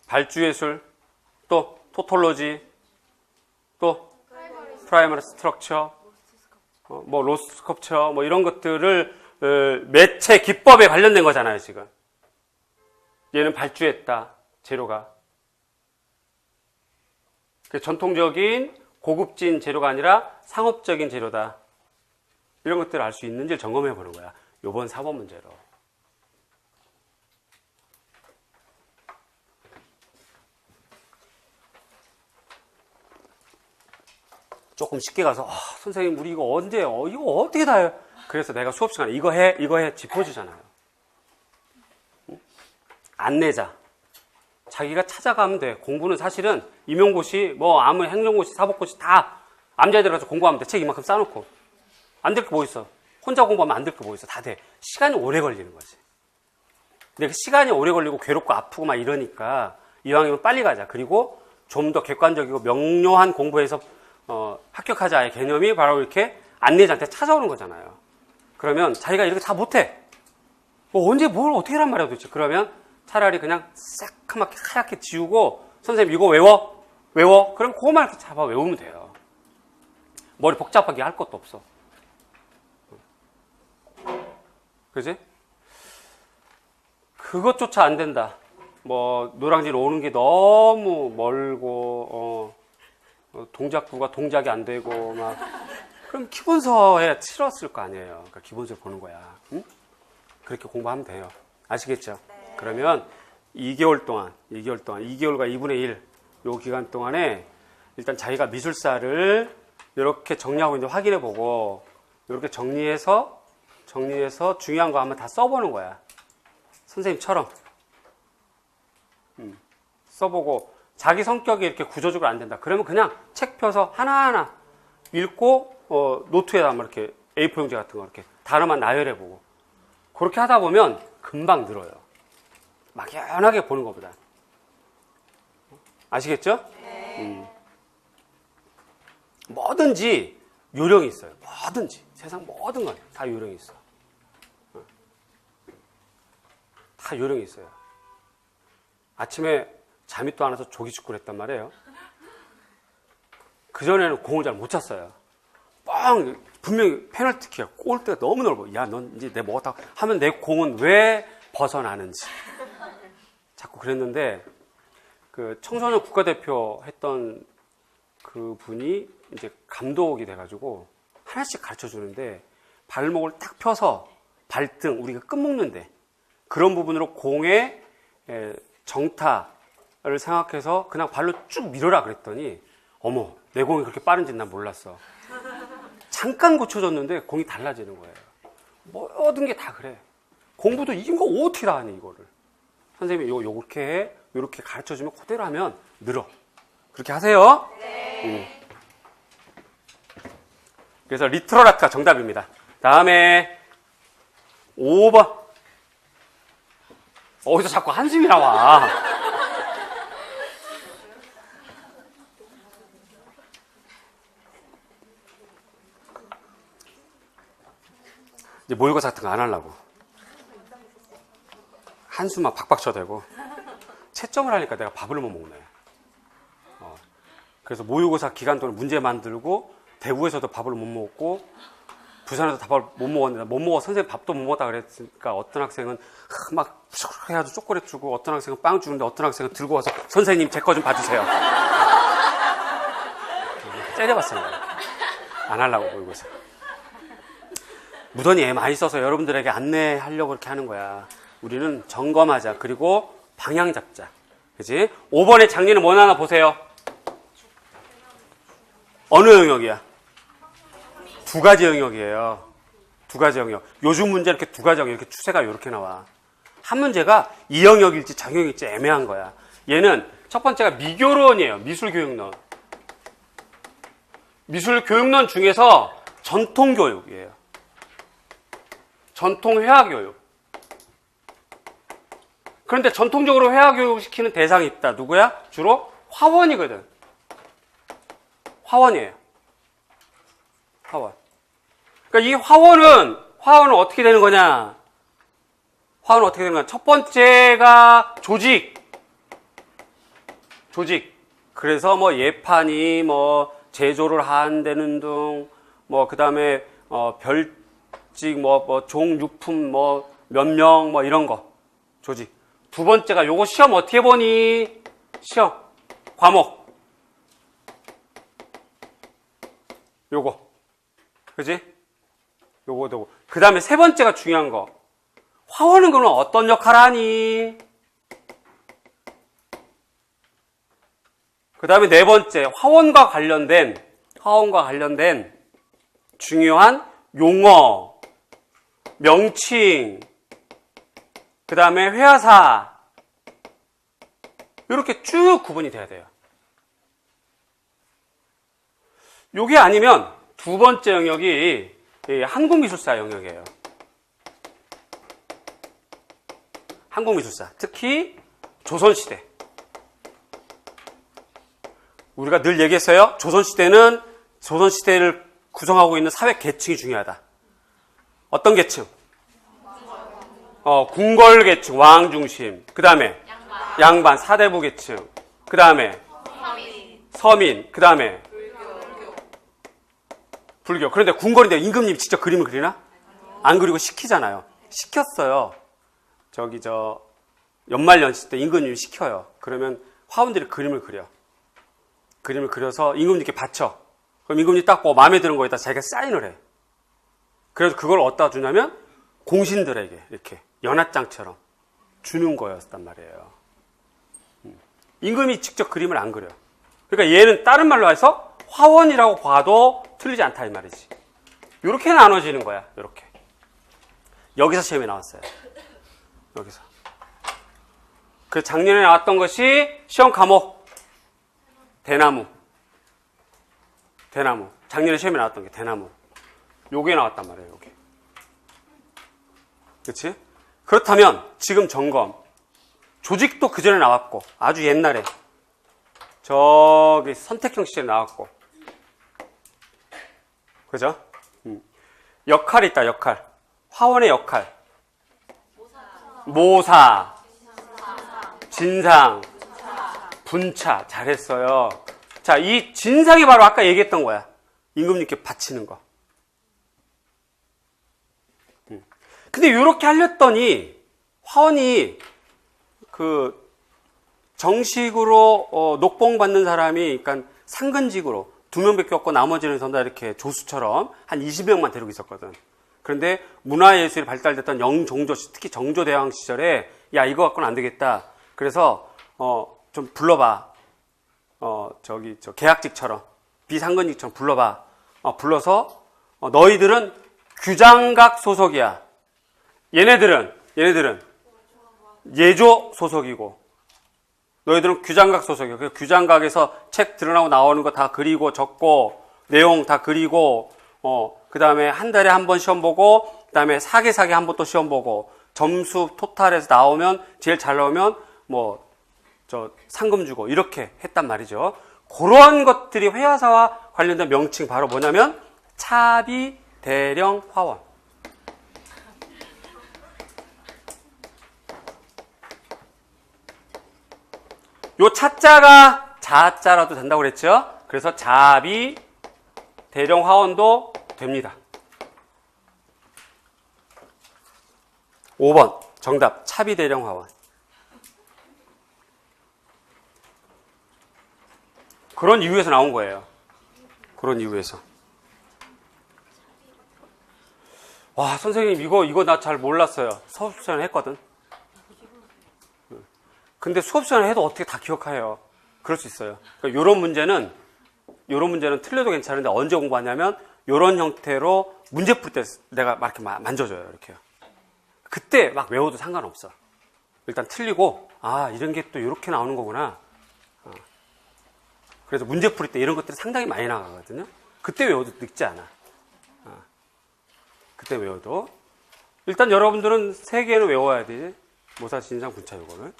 발주예술, 또 토톨로지, 또 프라이머리 스트럭처, 뭐 로스 스컵처, 뭐 이런 것들을 매체 기법에 관련된 거잖아요, 지금. 얘는 발주했다, 재료가. 전통적인 고급진 재료가 아니라 상업적인 재료다. 이런 것들을 알 수 있는지를 점검해 보는 거야. 요번 4번 문제로. 조금 쉽게 가서 선생님 우리 이거 언제 이거 어떻게 다 해요? 그래서 내가 수업 시간에 이거 해 짚어주잖아요. 안내자 자기가 찾아가면 돼. 공부는 사실은 임용고시 뭐 아무 행정고시 사법고시 다 암자에 가서 공부하면 돼. 책 이만큼 싸놓고 안 될 게 뭐 있어. 혼자 공부하면 안 될 게 뭐 있어. 다 돼. 시간이 오래 걸리는 거지. 근데 그 시간이 오래 걸리고 괴롭고 아프고 막 이러니까 이왕이면 빨리 가자. 그리고 좀 더 객관적이고 명료한 공부에서 합격하자의 개념이 바로 이렇게 안내자한테 찾아오는 거잖아요. 그러면 자기가 이렇게 다 못해. 뭐 언제 뭘 어떻게 하란 말이야 도대체. 그러면 차라리 그냥 새카맣게 하얗게 지우고 선생님 이거 외워? 그럼 그거만 이렇게 잡아 외우면 돼요. 머리 복잡하게 할 것도 없어. 그지? 그것조차 안 된다. 뭐 노량진 오는 게 너무 멀고 동작구가 동작이 안 되고 막 그럼 기본서에 치렀을 거 아니에요. 그러니까 기본서 보는 거야. 응? 그렇게 공부하면 돼요. 아시겠죠? 네. 그러면 2개월 동안 2개월과 2분의 1 요 기간 동안에 일단 자기가 미술사를 이렇게 정리하고 있는지 확인해 보고 이렇게 정리해서 중요한 거 한번 다 써보는 거야. 선생님처럼 써보고 자기 성격이 이렇게 구조적으로 안 된다. 그러면 그냥 책 펴서 하나하나 읽고 노트에다 한번 이렇게 A4 용지 같은 거 이렇게 단어만 나열해보고 그렇게 하다 보면 금방 늘어요. 막연하게 보는 것보다. 아시겠죠? 네. 뭐든지 요령이 있어요. 뭐든지 세상 모든 건 다 요령이 있어. 다 요령이 있어요. 아침에 잠이 또 안 와서 조기축구를 했단 말이에요. 그전에는 공을 잘 못 찼어요. 분명히 페널티킥이야. 골대가 너무 넓어. 야, 넌 이제 내 먹었다 하면 내 공은 왜 벗어나는지. 자꾸 그랬는데, 그 청소년 국가대표 했던 그 분이 이제 감독이 돼가지고 하나씩 가르쳐 주는데, 발목을 딱 펴서 발등, 우리가 끝먹는데, 그런 부분으로 공의 정타를 생각해서 그냥 발로 쭉 밀어라 그랬더니, 어머, 내 공이 그렇게 빠른지 난 몰랐어. 잠깐 고쳐줬는데 공이 달라지는 거예요. 모든 게 다 그래. 공부도 이거 어떻게 다 하니, 이거를. 선생님이 요렇게 해, 요렇게 가르쳐주면 그대로 하면 늘어. 그렇게 하세요. 네. 그래서 리트럴 아트가 정답입니다. 다음에 5번. 어디서 자꾸 한숨이 나와. 이제 모의고사 같은 거 안 하려고. 한숨만 박박 쳐대고. 채점을 하니까 내가 밥을 못 먹네. 그래서 모의고사 기간 동안 문제 만들고, 대구에서도 밥을 못 먹고, 부산에서 밥을 못 먹었는데, 못 먹어. 선생님 밥도 못 먹었다 그랬으니까 어떤 학생은 막 해가지고 초콜릿 주고, 어떤 학생은 빵 주는데, 어떤 학생은 들고 와서 선생님 제 거 좀 봐주세요. 째려봤습니다. 안 하려고 모의고사. 무던히 애 많이 써서 여러분들에게 안내하려고 그렇게 하는 거야. 우리는 점검하자. 그리고 방향 잡자. 그치? 5번의 장리는 뭐 하나 보세요. 어느 영역이야? 두 가지 영역이에요. 두 가지 영역. 요즘 문제 이렇게 두 가지 영역, 이렇게 추세가 이렇게 나와. 한 문제가 이 영역일지 저 영역일지 애매한 거야. 얘는 첫 번째가 미교론이에요. 미술교육론. 미술교육론 중에서 전통교육이에요. 전통회화교육. 그런데 전통적으로 회화교육 시키는 대상이 있다. 누구야? 주로 화원이거든. 화원이에요. 화원. 그러니까 이 화원은 어떻게 되는 거냐? 화원은 어떻게 되는 거냐? 첫 번째가 조직. 그래서 뭐 예판이 뭐 제조를 한다는 등, 뭐 그 다음에 별직 뭐 종유품 뭐 몇 명 뭐 이런 거. 조직. 두 번째가 요거 시험 어떻게 보니? 시험. 과목. 요거. 그지? 요거. 그 다음에 세 번째가 중요한 거. 화원은 그러면 어떤 역할을 하니? 그 다음에 네 번째. 화원과 관련된 중요한 용어, 명칭, 그 다음에 회화사. 이렇게 쭉 구분이 돼야 돼요. 요게 아니면 두 번째 영역이 한국미술사 영역이에요. 한국미술사. 특히 조선시대. 우리가 늘 얘기했어요. 조선시대를 구성하고 있는 사회 계층이 중요하다. 어떤 계층? 궁궐 계층, 왕 중심. 그 다음에 양반, 사대부 계층. 그 다음에 서민. 그 다음에 불교. 그런데 궁궐인데 임금님이 직접 그림을 그리나? 안 그리고 시키잖아요. 시켰어요. 연말연시 때 임금님이 시켜요. 그러면 화원들이 그림을 그려. 그림을 그려서 임금님께 바쳐. 그럼 임금님이 딱 마음에 드는 거에다 자기가 사인을 해. 그래서 그걸 어디다 주냐면 공신들에게 이렇게 연합장처럼 주는 거였단 말이에요. 임금이 직접 그림을 안 그려. 그러니까 얘는 다른 말로 해서 화원이라고 봐도 틀리지 않다 이 말이지. 이렇게 나눠지는 거야. 이렇게. 여기서 시험에 나왔어요. 여기서. 그 작년에 나왔던 것이 시험 과목 대나무. 작년에 시험에 나왔던 게 대나무. 요게 나왔단 말이에요. 요게. 그렇지? 그렇다면 지금 점검. 조직도 그 전에 나왔고 아주 옛날에 저기 선택형 시절에 나왔고. 그죠? 역할이 있다. 역할. 화원의 역할. 모사. 진상. 분차. 잘했어요. 자, 이 진상이 바로 아까 얘기했던 거야. 임금님께 바치는 거. 근데 이렇게 하렸더니 화원이 그 정식으로 녹봉 받는 사람이 그러니까 상근직으로 2명밖에 없고 나머지는 전부 다 이렇게 조수처럼 한 20명만 데리고 있었거든. 그런데 문화예술이 발달됐던 영종조, 특히 정조대왕 시절에 야 이거 갖고는 안 되겠다. 그래서 좀 불러봐. 저 계약직처럼 비상근직처럼 불러봐. 불러서 너희들은 규장각 소속이야. 얘네들은 예조 소속이고 너희들은 규장각 소속이야. 그 규장각에서 책 드러나고 나오는 거 다 그리고 적고 내용 다 그리고 그 다음에 한 달에 한 번 시험 보고 그 다음에 사계사계 한 번 또 시험 보고 점수 토탈에서 나오면 제일 잘 나오면 뭐 상금 주고 이렇게 했단 말이죠. 그러한 것들이 회화사와 관련된 명칭 바로 뭐냐면 차비 대령 화원. 요 차자가 자자라도 된다고 그랬죠. 그래서 자비 대령 화원도 됩니다. 5번 정답 차비 대령 화원. 그런 이유에서 나온 거예요. 그런 이유에서. 와, 선생님, 이거 나 잘 몰랐어요. 수업 시간에 했거든. 근데 수업 시간에 해도 어떻게 다 기억해요? 그럴 수 있어요. 그러니까 요런 문제는 틀려도 괜찮은데 언제 공부하냐면, 요런 형태로 문제 풀 때 내가 막 이렇게 만져줘요. 이렇게요. 그때 막 외워도 상관없어. 일단 틀리고, 이런 게 또 이렇게 나오는 거구나. 그래서 문제 풀 때 이런 것들이 상당히 많이 나가거든요. 그때 외워도 늙지 않아. 그때 외워도. 일단 여러분들은 3개는 외워야 돼. 모사, 진상, 분차 요거를.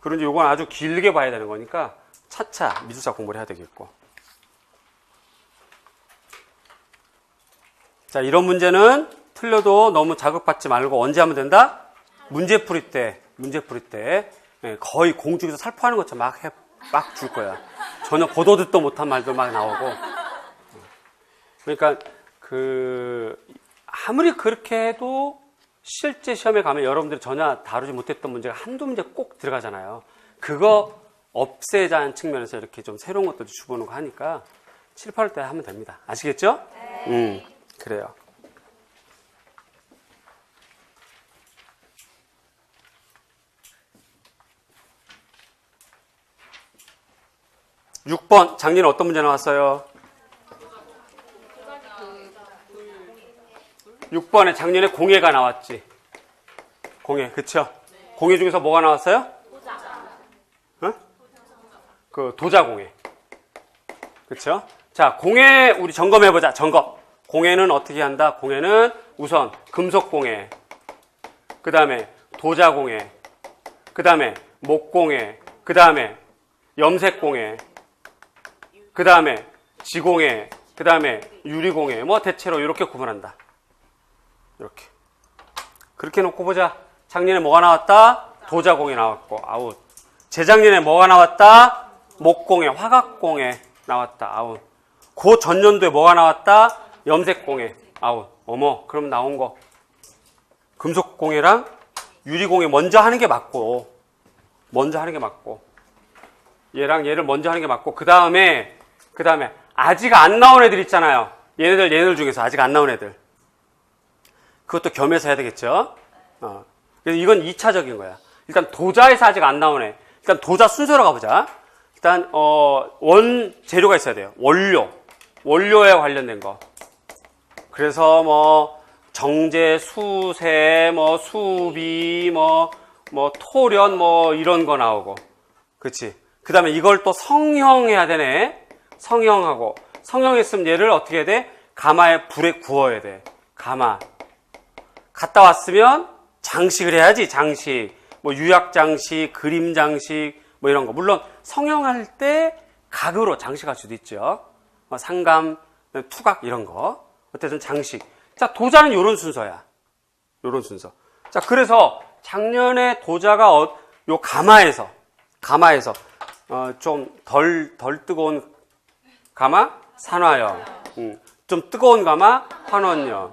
그런데 요건 아주 길게 봐야 되는 거니까 차차 미술사 공부를 해야 되겠고. 자, 이런 문제는 틀려도 너무 자극받지 말고 언제 하면 된다? 문제 풀이 때 거의 공중에서 살포하는 것처럼 막 줄 거야. 전혀 보도 듣도 못한 말도 막 나오고. 그러니까 아무리 그렇게 해도 실제 시험에 가면 여러분들이 전혀 다루지 못했던 문제가 한두 문제 꼭 들어가잖아요. 그거 없애자는 측면에서 이렇게 좀 새로운 것도 주보는 거 하니까 7, 8월 때 하면 됩니다. 아시겠죠? 네. 그래요. 육 번 작년에 어떤 문제 나왔어요? 6번에 작년에 공예가 나왔지. 공예, 그쵸? 공예 중에서 뭐가 나왔어요? 도자공예. 그쵸? 자, 공예 우리 점검해보자. 점검. 공예는 어떻게 한다? 공예는 우선 금속공예, 그 다음에 도자공예, 그 다음에 목공예, 그 다음에 염색공예, 그 다음에 지공예, 그 다음에 유리공예. 대체로 이렇게 구분한다. 이렇게. 그렇게 놓고 보자. 작년에 뭐가 나왔다? 도자공예 나왔고, 아웃. 재작년에 뭐가 나왔다? 목공예, 화각공예 나왔다. 아웃. 그 전년도에 뭐가 나왔다? 염색공예. 아웃. 어머, 그럼 나온 거. 금속공예랑 유리공예 먼저 하는 게 맞고, 얘를 먼저 하는 게 맞고, 그 다음에 아직 안 나온 애들 있잖아요. 얘네들 중에서 아직 안 나온 애들. 그것도 겸해서 해야 되겠죠? 그래서 이건 2차적인 거야. 일단 도자에서 아직 안 나온 애. 일단 도자 순서로 가보자. 일단, 원 재료가 있어야 돼요. 원료에 관련된 거. 그래서 정제, 수세, 수비, 토련, 이런 거 나오고. 그치? 그 다음에 이걸 또 성형해야 되네. 성형하고. 성형했으면 얘를 어떻게 해야 돼? 가마에 불에 구워야 돼. 가마. 갔다 왔으면 장식을 해야지, 장식. 유약장식, 그림장식, 이런 거. 물론 성형할 때 각으로 장식할 수도 있죠. 상감, 투각 이런 거. 어쨌든 장식. 자, 도자는 요런 순서야. 요런 순서. 자, 그래서 작년에 도자가 요 가마에서 좀 덜 뜨거운 가마 산화염. 좀 뜨거운 가마 환원염.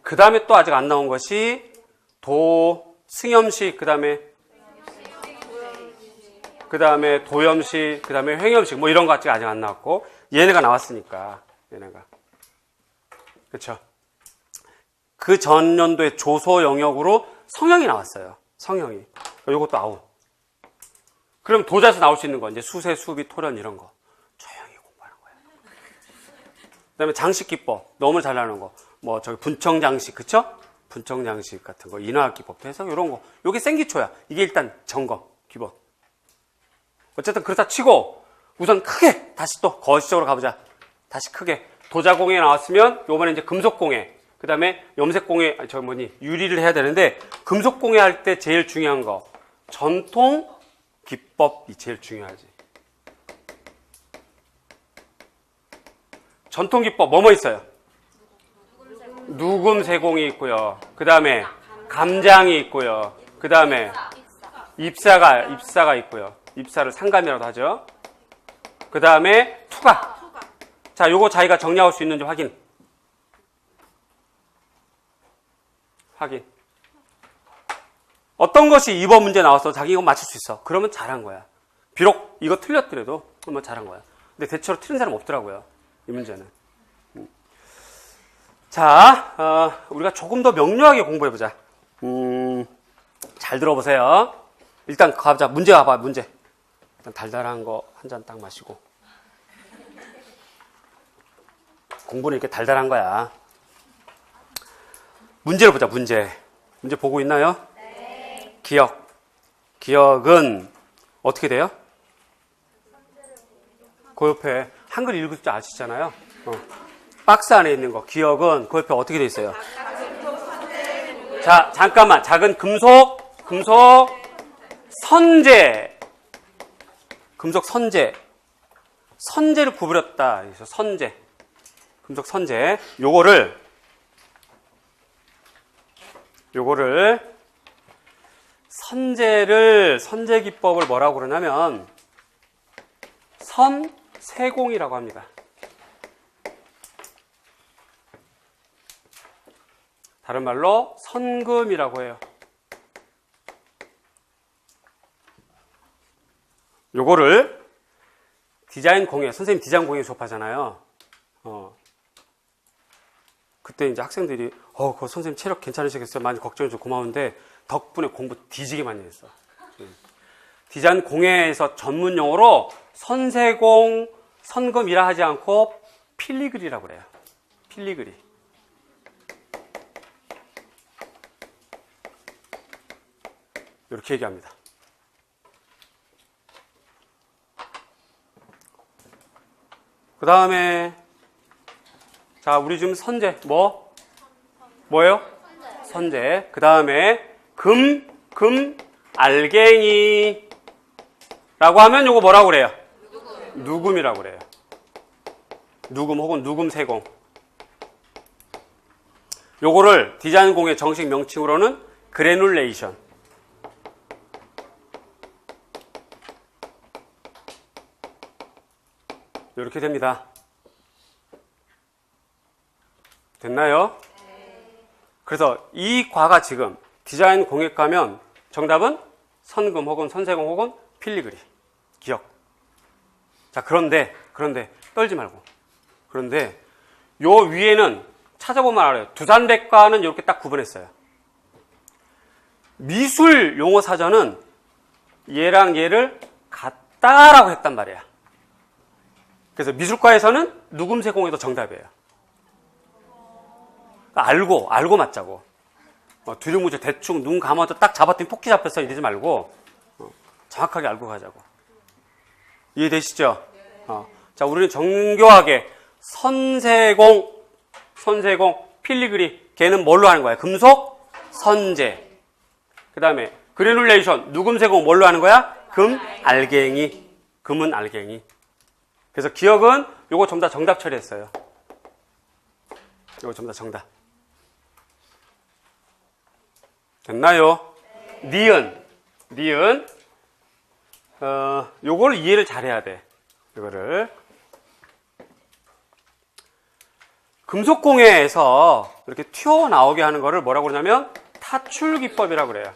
그 다음에 또 아직 안 나온 것이 도, 승염식, 그 다음에 도염식, 그 다음에 횡염식, 뭐 이런 거 아직 안 나왔고, 얘네가 나왔으니까, 얘네가. 그쵸? 그 전년도에 조소 영역으로 성형이 나왔어요. 성형이. 요것도 아웃. 그럼 도자에서 나올 수 있는 거, 이제 수세, 수비, 토련 이런 거. 조용히 공부하는 거예요. 그 다음에 장식기법. 너무 잘 나오는 거. 뭐, 저기 분청장식, 그쵸? 분청장식 같은 거. 인화학기법도 해서 이런 거. 요게 생기초야. 이게 일단 점검, 기본. 어쨌든 그렇다 치고, 우선 크게, 다시 또 거시적으로 가보자. 다시 크게. 도자공예 나왔으면, 요번에 이제 금속공예. 그 다음에 염색공예, 유리를 해야 되는데, 금속공예 할 때 제일 중요한 거. 전통 기법이 제일 중요하지. 전통 기법, 뭐뭐 있어요? 누금 세공이 있고요. 그 다음에 감장이 있고요. 그 다음에 입사가 있고요. 입사를 상감이라고 하죠. 그 다음에 투각. 자, 요거 자기가 정리할 수 있는지 확인. 어떤 것이 2번 문제 나와서 자기 이거 맞출 수 있어. 그러면 잘한 거야. 비록 이거 틀렸더라도 뭐 잘한 거야. 근데 대체로 틀린 사람 없더라고요. 이 문제는. 자, 우리가 조금 더 명료하게 공부해보자. 잘 들어보세요. 일단 가보자. 문제 가봐, 문제. 일단 달달한 거 한 잔 딱 마시고. 공부는 이렇게 달달한 거야. 문제를 보자, 문제. 문제 보고 있나요? 네. 기억. 기억은 어떻게 돼요? 그 옆에 한글 읽을 줄 아시잖아요. 박스 안에 있는 거. 기억은 그 옆에 어떻게 돼 있어요? 자, 잠깐만. 작은 금속 선재. 금속 선재. 선재를 구부렸다. 그래서 선재. 금속 선재. 요거를 선재 기법을 뭐라고 그러냐면 선세공이라고 합니다. 다른 말로 선금이라고 해요. 요거를 디자인 공예, 선생님 디자인 공예 수업하잖아요. 그때 이제 학생들이 그 선생님 체력 괜찮으시겠어요? 많이 걱정해서 고마운데 덕분에 공부 뒤지게 많이 했어. 디자인 공예에서 전문 용어로 선세공, 선금이라 하지 않고 필리그리라고 그래요. 필리그리. 이렇게 얘기합니다. 그 다음에 자, 우리 지금 선재 뭐예요? 선재. 그 다음에 알갱이라고 하면 요거 뭐라고 그래요? 누금이라고 그래요. 누금 혹은 누금세공. 요거를 디자인 공예 정식 명칭으로는 그래놀레이션. 이렇게 됩니다. 됐나요? 그래서 이 과가 지금 디자인 공예 가면 정답은 선금 혹은 선세공 혹은 필리그리. 기억. 자, 그런데 떨지 말고. 그런데 요 위에는 찾아보면 알아요. 두산백과는 이렇게 딱 구분했어요. 미술 용어 사전은 얘랑 얘를 같다라고 했단 말이야. 그래서 미술과에서는 누금세공이 정답이에요. 그러니까 알고 맞자고. 두리뭉실 대충 눈 감아도 딱 잡았더니 토끼 잡혔어 이러지 말고 정확하게 알고 가자고. 이해되시죠? 자, 우리는 정교하게 선세공, 필리그리. 걔는 뭘로 하는 거야? 금속, 선재. 그 다음에 그래놀레이션, 누금세공 뭘로 하는 거야? 알갱이. 금은 알갱이. 그래서 기억은 요거 전부 다 정답 처리했어요. 요거 전부 다 정답. 됐나요? 니은. 요걸 이해를 잘해야 돼. 이거를. 금속공예에서 이렇게 튀어나오게 하는 거를 뭐라고 그러냐면 타출기법이라고 그래요.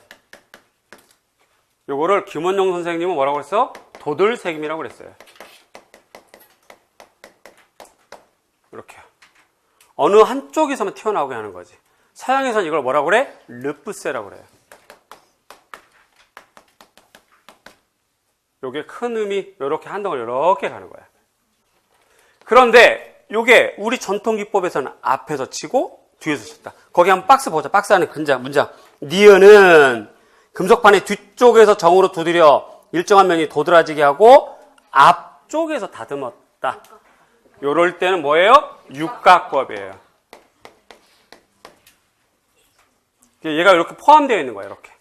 요거를 김원용 선생님은 뭐라고 그랬어? 도들새김이라고 그랬어요. 이렇게요. 어느 한쪽에서만 튀어나오게 하는 거지. 서양에서는 이걸 뭐라고 그래? 르프세라고 그래요. 요게 큰 음이 요렇게 한 덩을 요렇게 가는 거야. 그런데 요게 우리 전통 기법에서는 앞에서 치고 뒤에서 쳤다. 거기 한번 박스 보자. 박스 안에 문장. 니은은 금속판의 뒤쪽에서 정으로 두드려 일정한 면이 도드라지게 하고 앞쪽에서 다듬었다. 요럴 때는 뭐예요? 육각법이에요. 얘가 이렇게 포함되어 있는 거예요. 이렇게.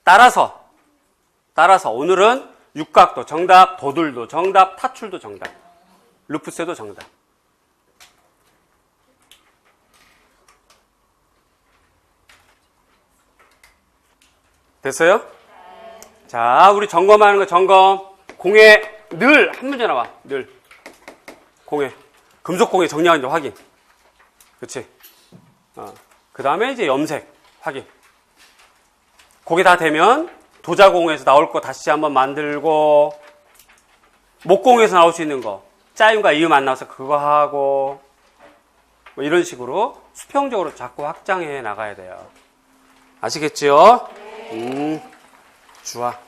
따라서 오늘은 육각도 정답, 도들도 정답, 타출도 정답, 루프세도 정답. 됐어요? 자, 우리 점검하는 거 점검. 공예 늘 한 문제 나와. 늘 공예 금속 공예 정리하는 거 확인. 그렇지? 그 다음에 이제 염색 확인. 그게 다 되면 도자공에서 나올 거 다시 한번 만들고, 목공에서 나올 수 있는 거 짜임과 이음 안 나와서 그거 하고, 뭐 이런 식으로 수평적으로 자꾸 확장해 나가야 돼요. 아시겠지요? 좋아.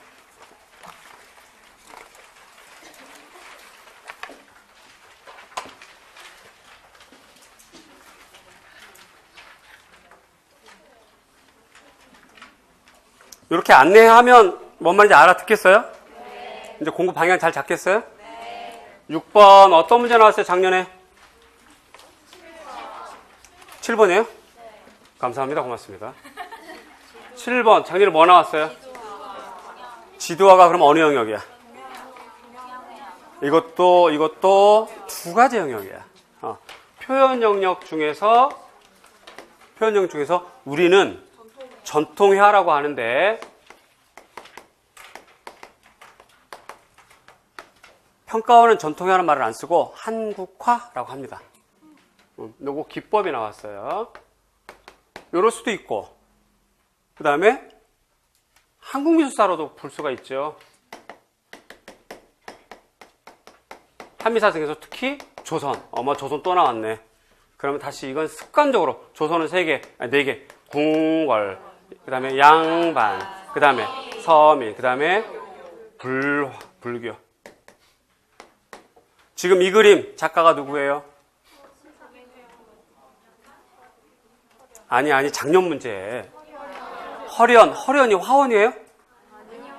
이렇게 안내하면 뭔 말인지 알아듣겠어요? 네. 이제 공부 방향 잘 잡겠어요? 네. 6번 어떤 문제 나왔어요, 작년에? 7번이에요? 네. 감사합니다. 고맙습니다. 7번 작년에 뭐 나왔어요? 지도화가 그럼 어느 영역이야? 이것도 두 가지 영역이야. 표현 영역 중에서 우리는 전통회화라고 하는데, 평가원은 전통회화라는 말을 안 쓰고 한국화라고 합니다. 요거 기법이 나왔어요. 요럴 수도 있고, 그 다음에 한국미술사로도 볼 수가 있죠. 한미사승에서 특히 조선, 조선 또 나왔네. 그러면 다시 이건 습관적으로 조선은 3개, 4개, 궁궐, 그 다음에 양반, 그 다음에 서민, 그 다음에 불교. 지금 이 그림 작가가 누구예요? 아니 작년 문제. 허련이 화원이에요?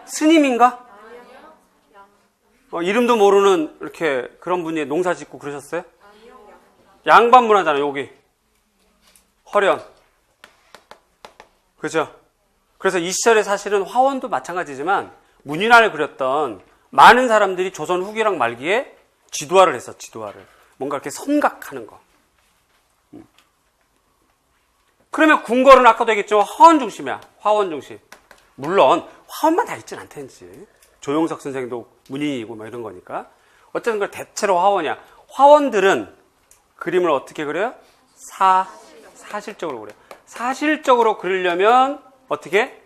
스님인가? 이름도 모르는 이렇게 그런 분이 농사 짓고 그러셨어요? 양반 문화잖아요. 여기 허련. 그죠? 그래서 이 시절에 사실은 화원도 마찬가지지만 문인화를 그렸던 많은 사람들이 조선 후기랑 말기에 지도화를 했어. 지도화를. 뭔가 이렇게 선각하는 거. 그러면 궁궐은 아까도 얘기했지만 화원 중심이야. 화원 중심. 물론 화원만 다 있진 않텐지. 조용석 선생도 문인이고 막 이런 거니까. 어쨌든 그 대체로 화원이야. 화원들은 그림을 어떻게 그려요? 사실적으로 그려요. 사실적으로 그리려면 어떻게?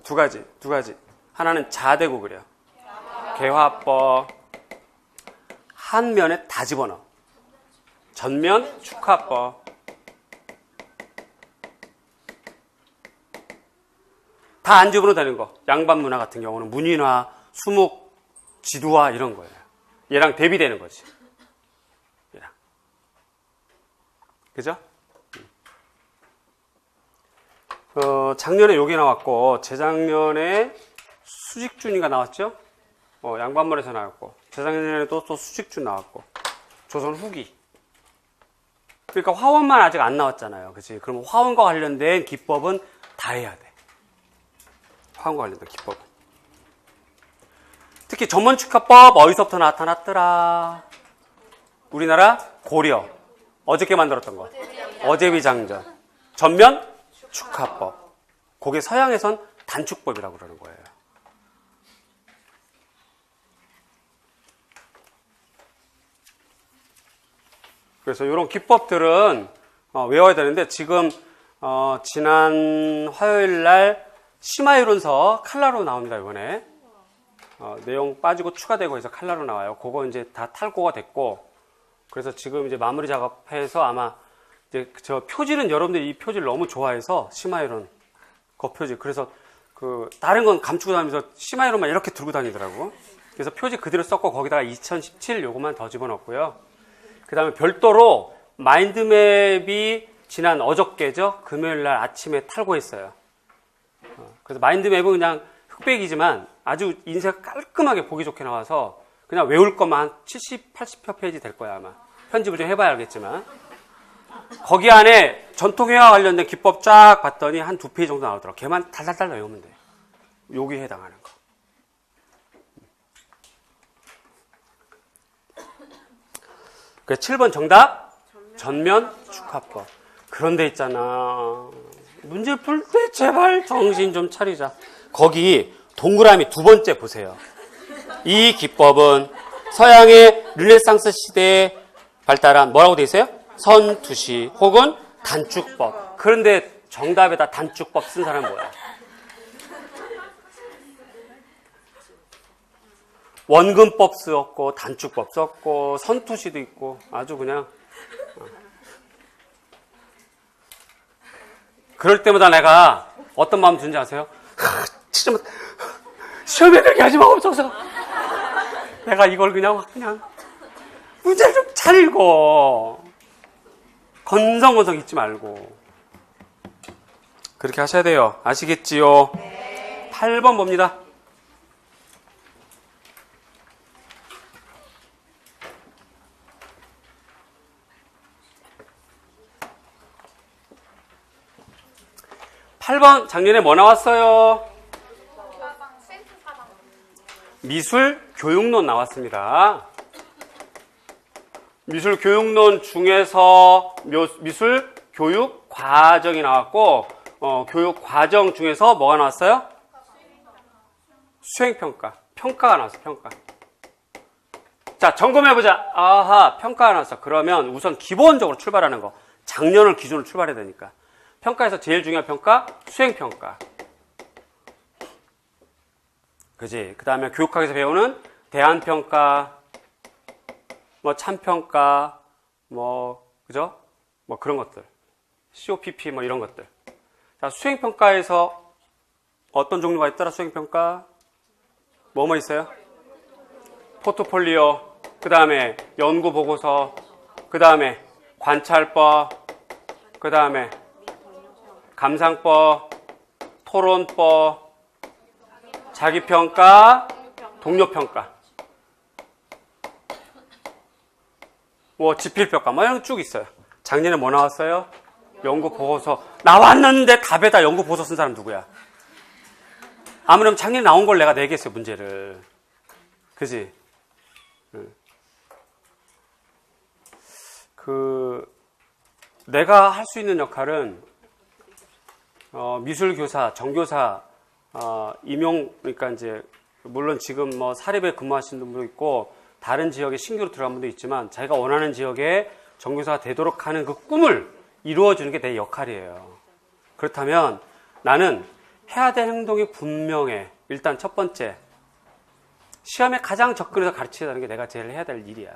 두 가지. 하나는 자대고 그려. 개화법. 한 면에 다 집어넣어. 전면 축화법. 다 안 집어넣어도 되는 거. 양반 문화 같은 경우는 문인화, 수묵, 지도화 이런 거예요. 얘랑 대비되는 거지. 얘랑. 그죠? 작년에 여기 나왔고, 재작년에 수직준이가 나왔죠? 양반문에서 나왔고, 재작년에도 또 수직준 나왔고, 조선 후기. 그러니까 화원만 아직 안 나왔잖아요. 그치? 그럼 화원과 관련된 기법은 다 해야 돼. 화원과 관련된 기법은. 특히 전원축화법 어디서부터 나타났더라? 우리나라 고려. 어저께 만들었던 거. 어제비장전. 전면 축화법. 그게 서양에선 단축법이라고 그러는 거예요. 그래서 이런 기법들은 외워야 되는데 지금 지난 화요일 날 심화이론서 칼라로 나옵니다. 이번에 내용 빠지고 추가되고 해서 칼라로 나와요. 그거 이제 다 탈고가 됐고, 그래서 지금 이제 마무리 작업해서 아마 이제 저 표지는 여러분들이 이 표지를 너무 좋아해서 심화이론 겉표지, 그래서 다른 건 감추고 다니면서 심화이론만 이렇게 들고 다니더라고. 그래서 표지 그대로 썼고 거기다가 2017 요거만 더 집어넣었고요. 그 다음에 별도로 마인드맵이 지난 어저께죠. 금요일 날 아침에 탈고했어요. 그래서 마인드맵은 그냥 흑백이지만 아주 인쇄가 깔끔하게 보기 좋게 나와서 그냥 외울 것만 한 70, 80여 페이지 될 거야 아마. 편집을 좀 해봐야 알겠지만. 거기 안에 전통회화 관련된 기법 쫙 봤더니 한 2페이지 정도 나오더라고. 걔만 달달달 외우면 돼. 여기에 해당하는 거. 그래서 7번 정답, 전면 축화법. 그런데 있잖아. 문제 풀 때 제발 정신 좀 차리자. 거기 동그라미 2번째 보세요. 이 기법은 서양의 르네상스 시대에 발달한 뭐라고 돼 있어요? 선투시 혹은 단축법. 그런데 정답에다 단축법 쓴 사람은 뭐야? 원근법 썼고 단축법 썼고 선투시도 있고 아주 그냥 그럴 때마다 내가 어떤 마음 드는지 아세요? 진짜 시험에 들게 하지 마 없어서 내가 이걸 그냥 문제를 좀 잘 읽어. 건성건성 읽지 말고 그렇게 하셔야 돼요. 아시겠지요? 네. 8번 봅니다. 작년에 뭐 나왔어요? 미술 교육론 나왔습니다. 미술 교육론 중에서 미술 교육 과정이 나왔고, 교육 과정 중에서 뭐가 나왔어요? 수행평가. 평가가 나왔어, 평가. 자, 점검해보자. 아하, 평가가 나왔어. 그러면 우선 기본적으로 출발하는 거. 작년을 기준으로 출발해야 되니까. 평가에서 제일 중요한 평가, 수행평가. 그지? 그 다음에 교육학에서 배우는 대안평가, 뭐 참평가, 그죠? 그런 것들. COPP 이런 것들. 자, 수행평가에서 어떤 종류가 있더라, 수행평가? 뭐뭐 있어요? 포트폴리오, 그 다음에 연구보고서, 그 다음에 관찰법, 그 다음에 감상법, 토론법, 자기평가, 동료평가, 지필평가, 이런 거 쭉 있어요. 작년에 뭐 나왔어요? 연구보고서. 나왔는데 답에다 연구보고서 쓴 사람 누구야? 아무래도 작년에 나온 걸 내가 내겠어요, 문제를. 그지? 내가 할 수 있는 역할은 미술교사, 정교사, 그러니까 이제, 물론 지금 사립에 근무하시는 분도 있고, 다른 지역에 신규로 들어간 분도 있지만, 자기가 원하는 지역에 정교사가 되도록 하는 그 꿈을 이루어주는 게 내 역할이에요. 그렇다면 나는 해야 될 행동이 분명해. 일단 첫 번째, 시험에 가장 접근해서 가르치자는 게 내가 제일 해야 될 일이야.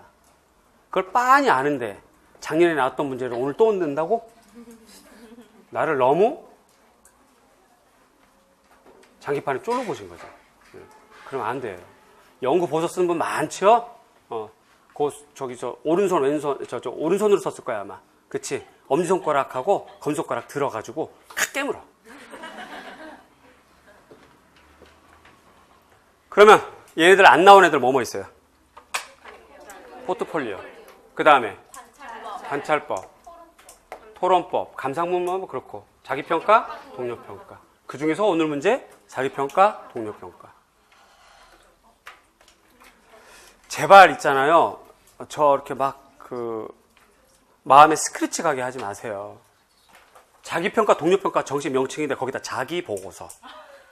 그걸 빤히 아는데, 작년에 나왔던 문제를 오늘 또 낸다고? 나를 너무 장기판에 쫄러보신 거죠. 그러면 안 돼요. 연구 보서 쓰는 분 많죠? 오른손, 왼손, 오른손으로 썼을 거야, 아마. 그치? 엄지손가락하고 검지손가락 들어가지고 칵 깨물어. 그러면 얘네들 안 나온 애들 뭐뭐 있어요? 포트폴리오. 그 다음에 관찰법, 토론법, 감상문만 그렇고, 자기평가, 동료평가. 그 중에서 오늘 문제, 자기평가, 동료평가. 제발 있잖아요. 이렇게 마음에 스크래치 가게 하지 마세요. 자기평가, 동료평가 정식 명칭인데 거기다 자기보고서.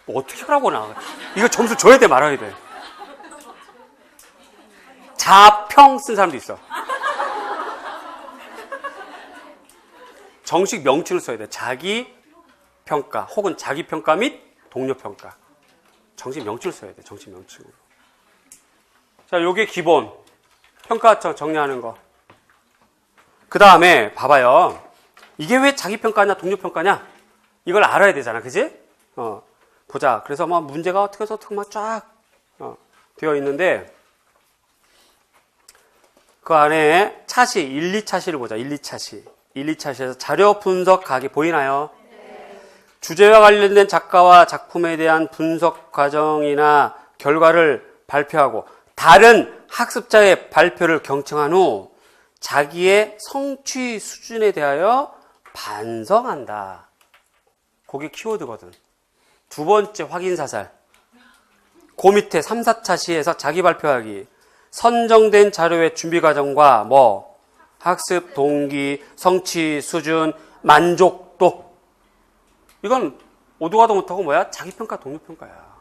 어떻게 하라고 나와. 이거 점수 줘야 돼, 말아야 돼. 자평 쓴 사람도 있어. 정식 명칭을 써야 돼. 자기 평가 혹은 자기 평가 및 동료 평가. 정식 명칭을 써야 돼. 정식 명칭으로. 자, 요게 기본. 평가 정리하는 거. 그 다음에 봐봐요. 이게 왜 자기 평가냐 동료 평가냐? 이걸 알아야 되잖아. 그지? 보자. 그래서 막 문제가 어떻게 해서 어떻게 막 쫙 되어 있는데 그 안에 차시 1, 2차시를 보자. 1, 2차시. 1, 2차시에서 자료 분석 가기 보이나요? 네. 주제와 관련된 작가와 작품에 대한 분석 과정이나 결과를 발표하고 다른 학습자의 발표를 경청한 후 자기의 성취 수준에 대하여 반성한다. 그게 키워드거든. 두 번째 확인사살. 그 밑에 3, 4차시에서 자기 발표하기. 선정된 자료의 준비 과정과 학습 동기, 성취 수준, 만족도. 이건 오도 가도 못하고 뭐야? 자기평가, 동료평가야.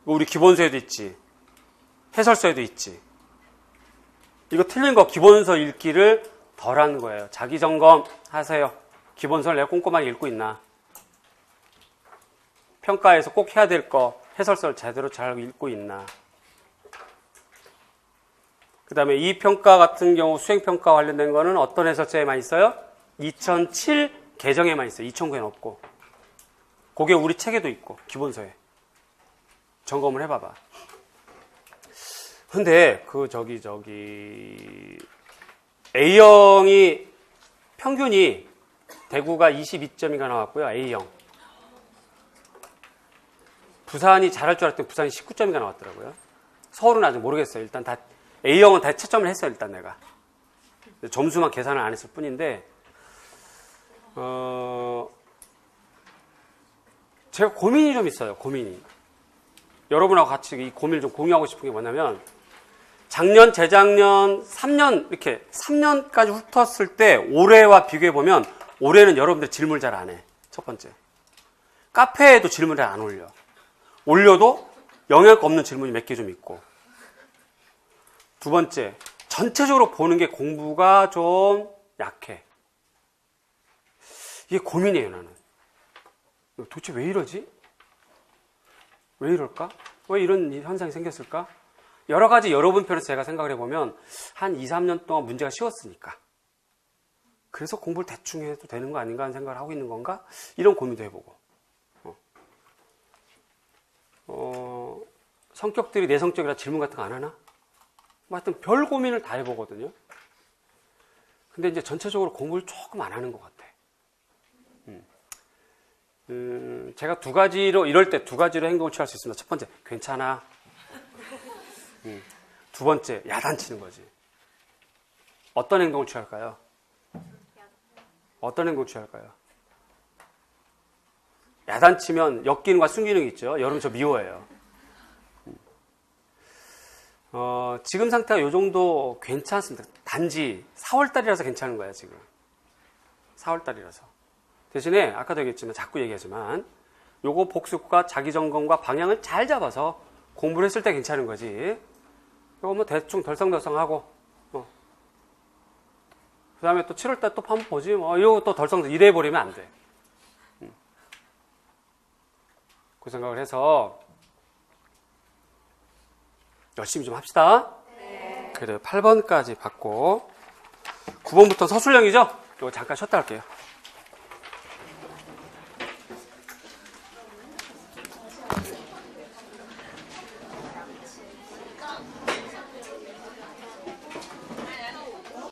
우리 기본서에도 있지. 해설서에도 있지. 이거 틀린 거 기본서 읽기를 덜 하는 거예요. 자기 점검 하세요. 기본서를 내가 꼼꼼하게 읽고 있나? 평가에서 꼭 해야 될 거 해설서를 제대로 잘 읽고 있나? 그 다음에 이 평가 같은 경우 수행평가 관련된 거는 어떤 해설서에만 있어요? 2007 개정에만 있어요. 2009에는 없고. 그게 우리 책에도 있고 기본서에. 점검을 해봐봐. 근데 A형이 평균이 대구가 22점인가 나왔고요. A형. 부산이 잘할 줄 알았더니 부산이 19점인가 나왔더라고요. 서울은 아직 모르겠어요. 일단 다 A형은 다 채점을 했어요. 일단 내가 점수만 계산을 안 했을 뿐인데 제가 고민이 좀 있어요. 고민이. 여러분하고 같이 이 고민을 좀 공유하고 싶은 게 뭐냐면 작년, 재작년, 3년 이렇게 3년까지 훑었을 때 올해와 비교해 보면 올해는 여러분들 질문을 잘 안 해. 첫 번째. 카페에도 질문을 안 올려. 올려도 영향 없는 질문이 몇 개 좀 있고. 두 번째, 전체적으로 보는 게 공부가 좀 약해. 이게 고민이에요, 나는. 도대체 왜 이러지? 왜 이럴까? 왜 이런 현상이 생겼을까? 여러 가지 여러분 편에서 제가 생각을 해보면 한 2, 3년 동안 문제가 쉬웠으니까. 그래서 공부를 대충 해도 되는 거 아닌가 하는 생각을 하고 있는 건가? 이런 고민도 해보고. 성격들이 내성적이라 질문 같은 거 안 하나? 하여튼 별 고민을 다 해보거든요. 근데 이제 전체적으로 공부를 조금 안 하는 것 같아. 제가 두 가지로, 이럴 때 두 가지로 행동을 취할 수 있습니다. 첫 번째, 괜찮아. 두 번째, 야단치는 거지. 어떤 행동을 취할까요? 어떤 행동을 취할까요? 야단치면 역기능과 순기능이 있죠. 여러분 저 미워해요. 지금 상태가 요 정도 괜찮습니다. 단지 4월달이라서 괜찮은 거야, 지금. 4월달이라서. 대신에 아까도 얘기했지만, 자꾸 얘기하지만 요거 복습과 자기점검과 방향을 잘 잡아서 공부를 했을 때 괜찮은 거지. 요거 뭐 대충 덜성덜성하고 그 다음에 또 7월달 또 한번 보지 이거 또 덜성덜성 이래버리면 안 돼. 그 생각을 해서 열심히 좀 합시다. 네. 그래요. 8번까지 받고 9번부터 서술형이죠? 이거 잠깐 쉬었다 할게요.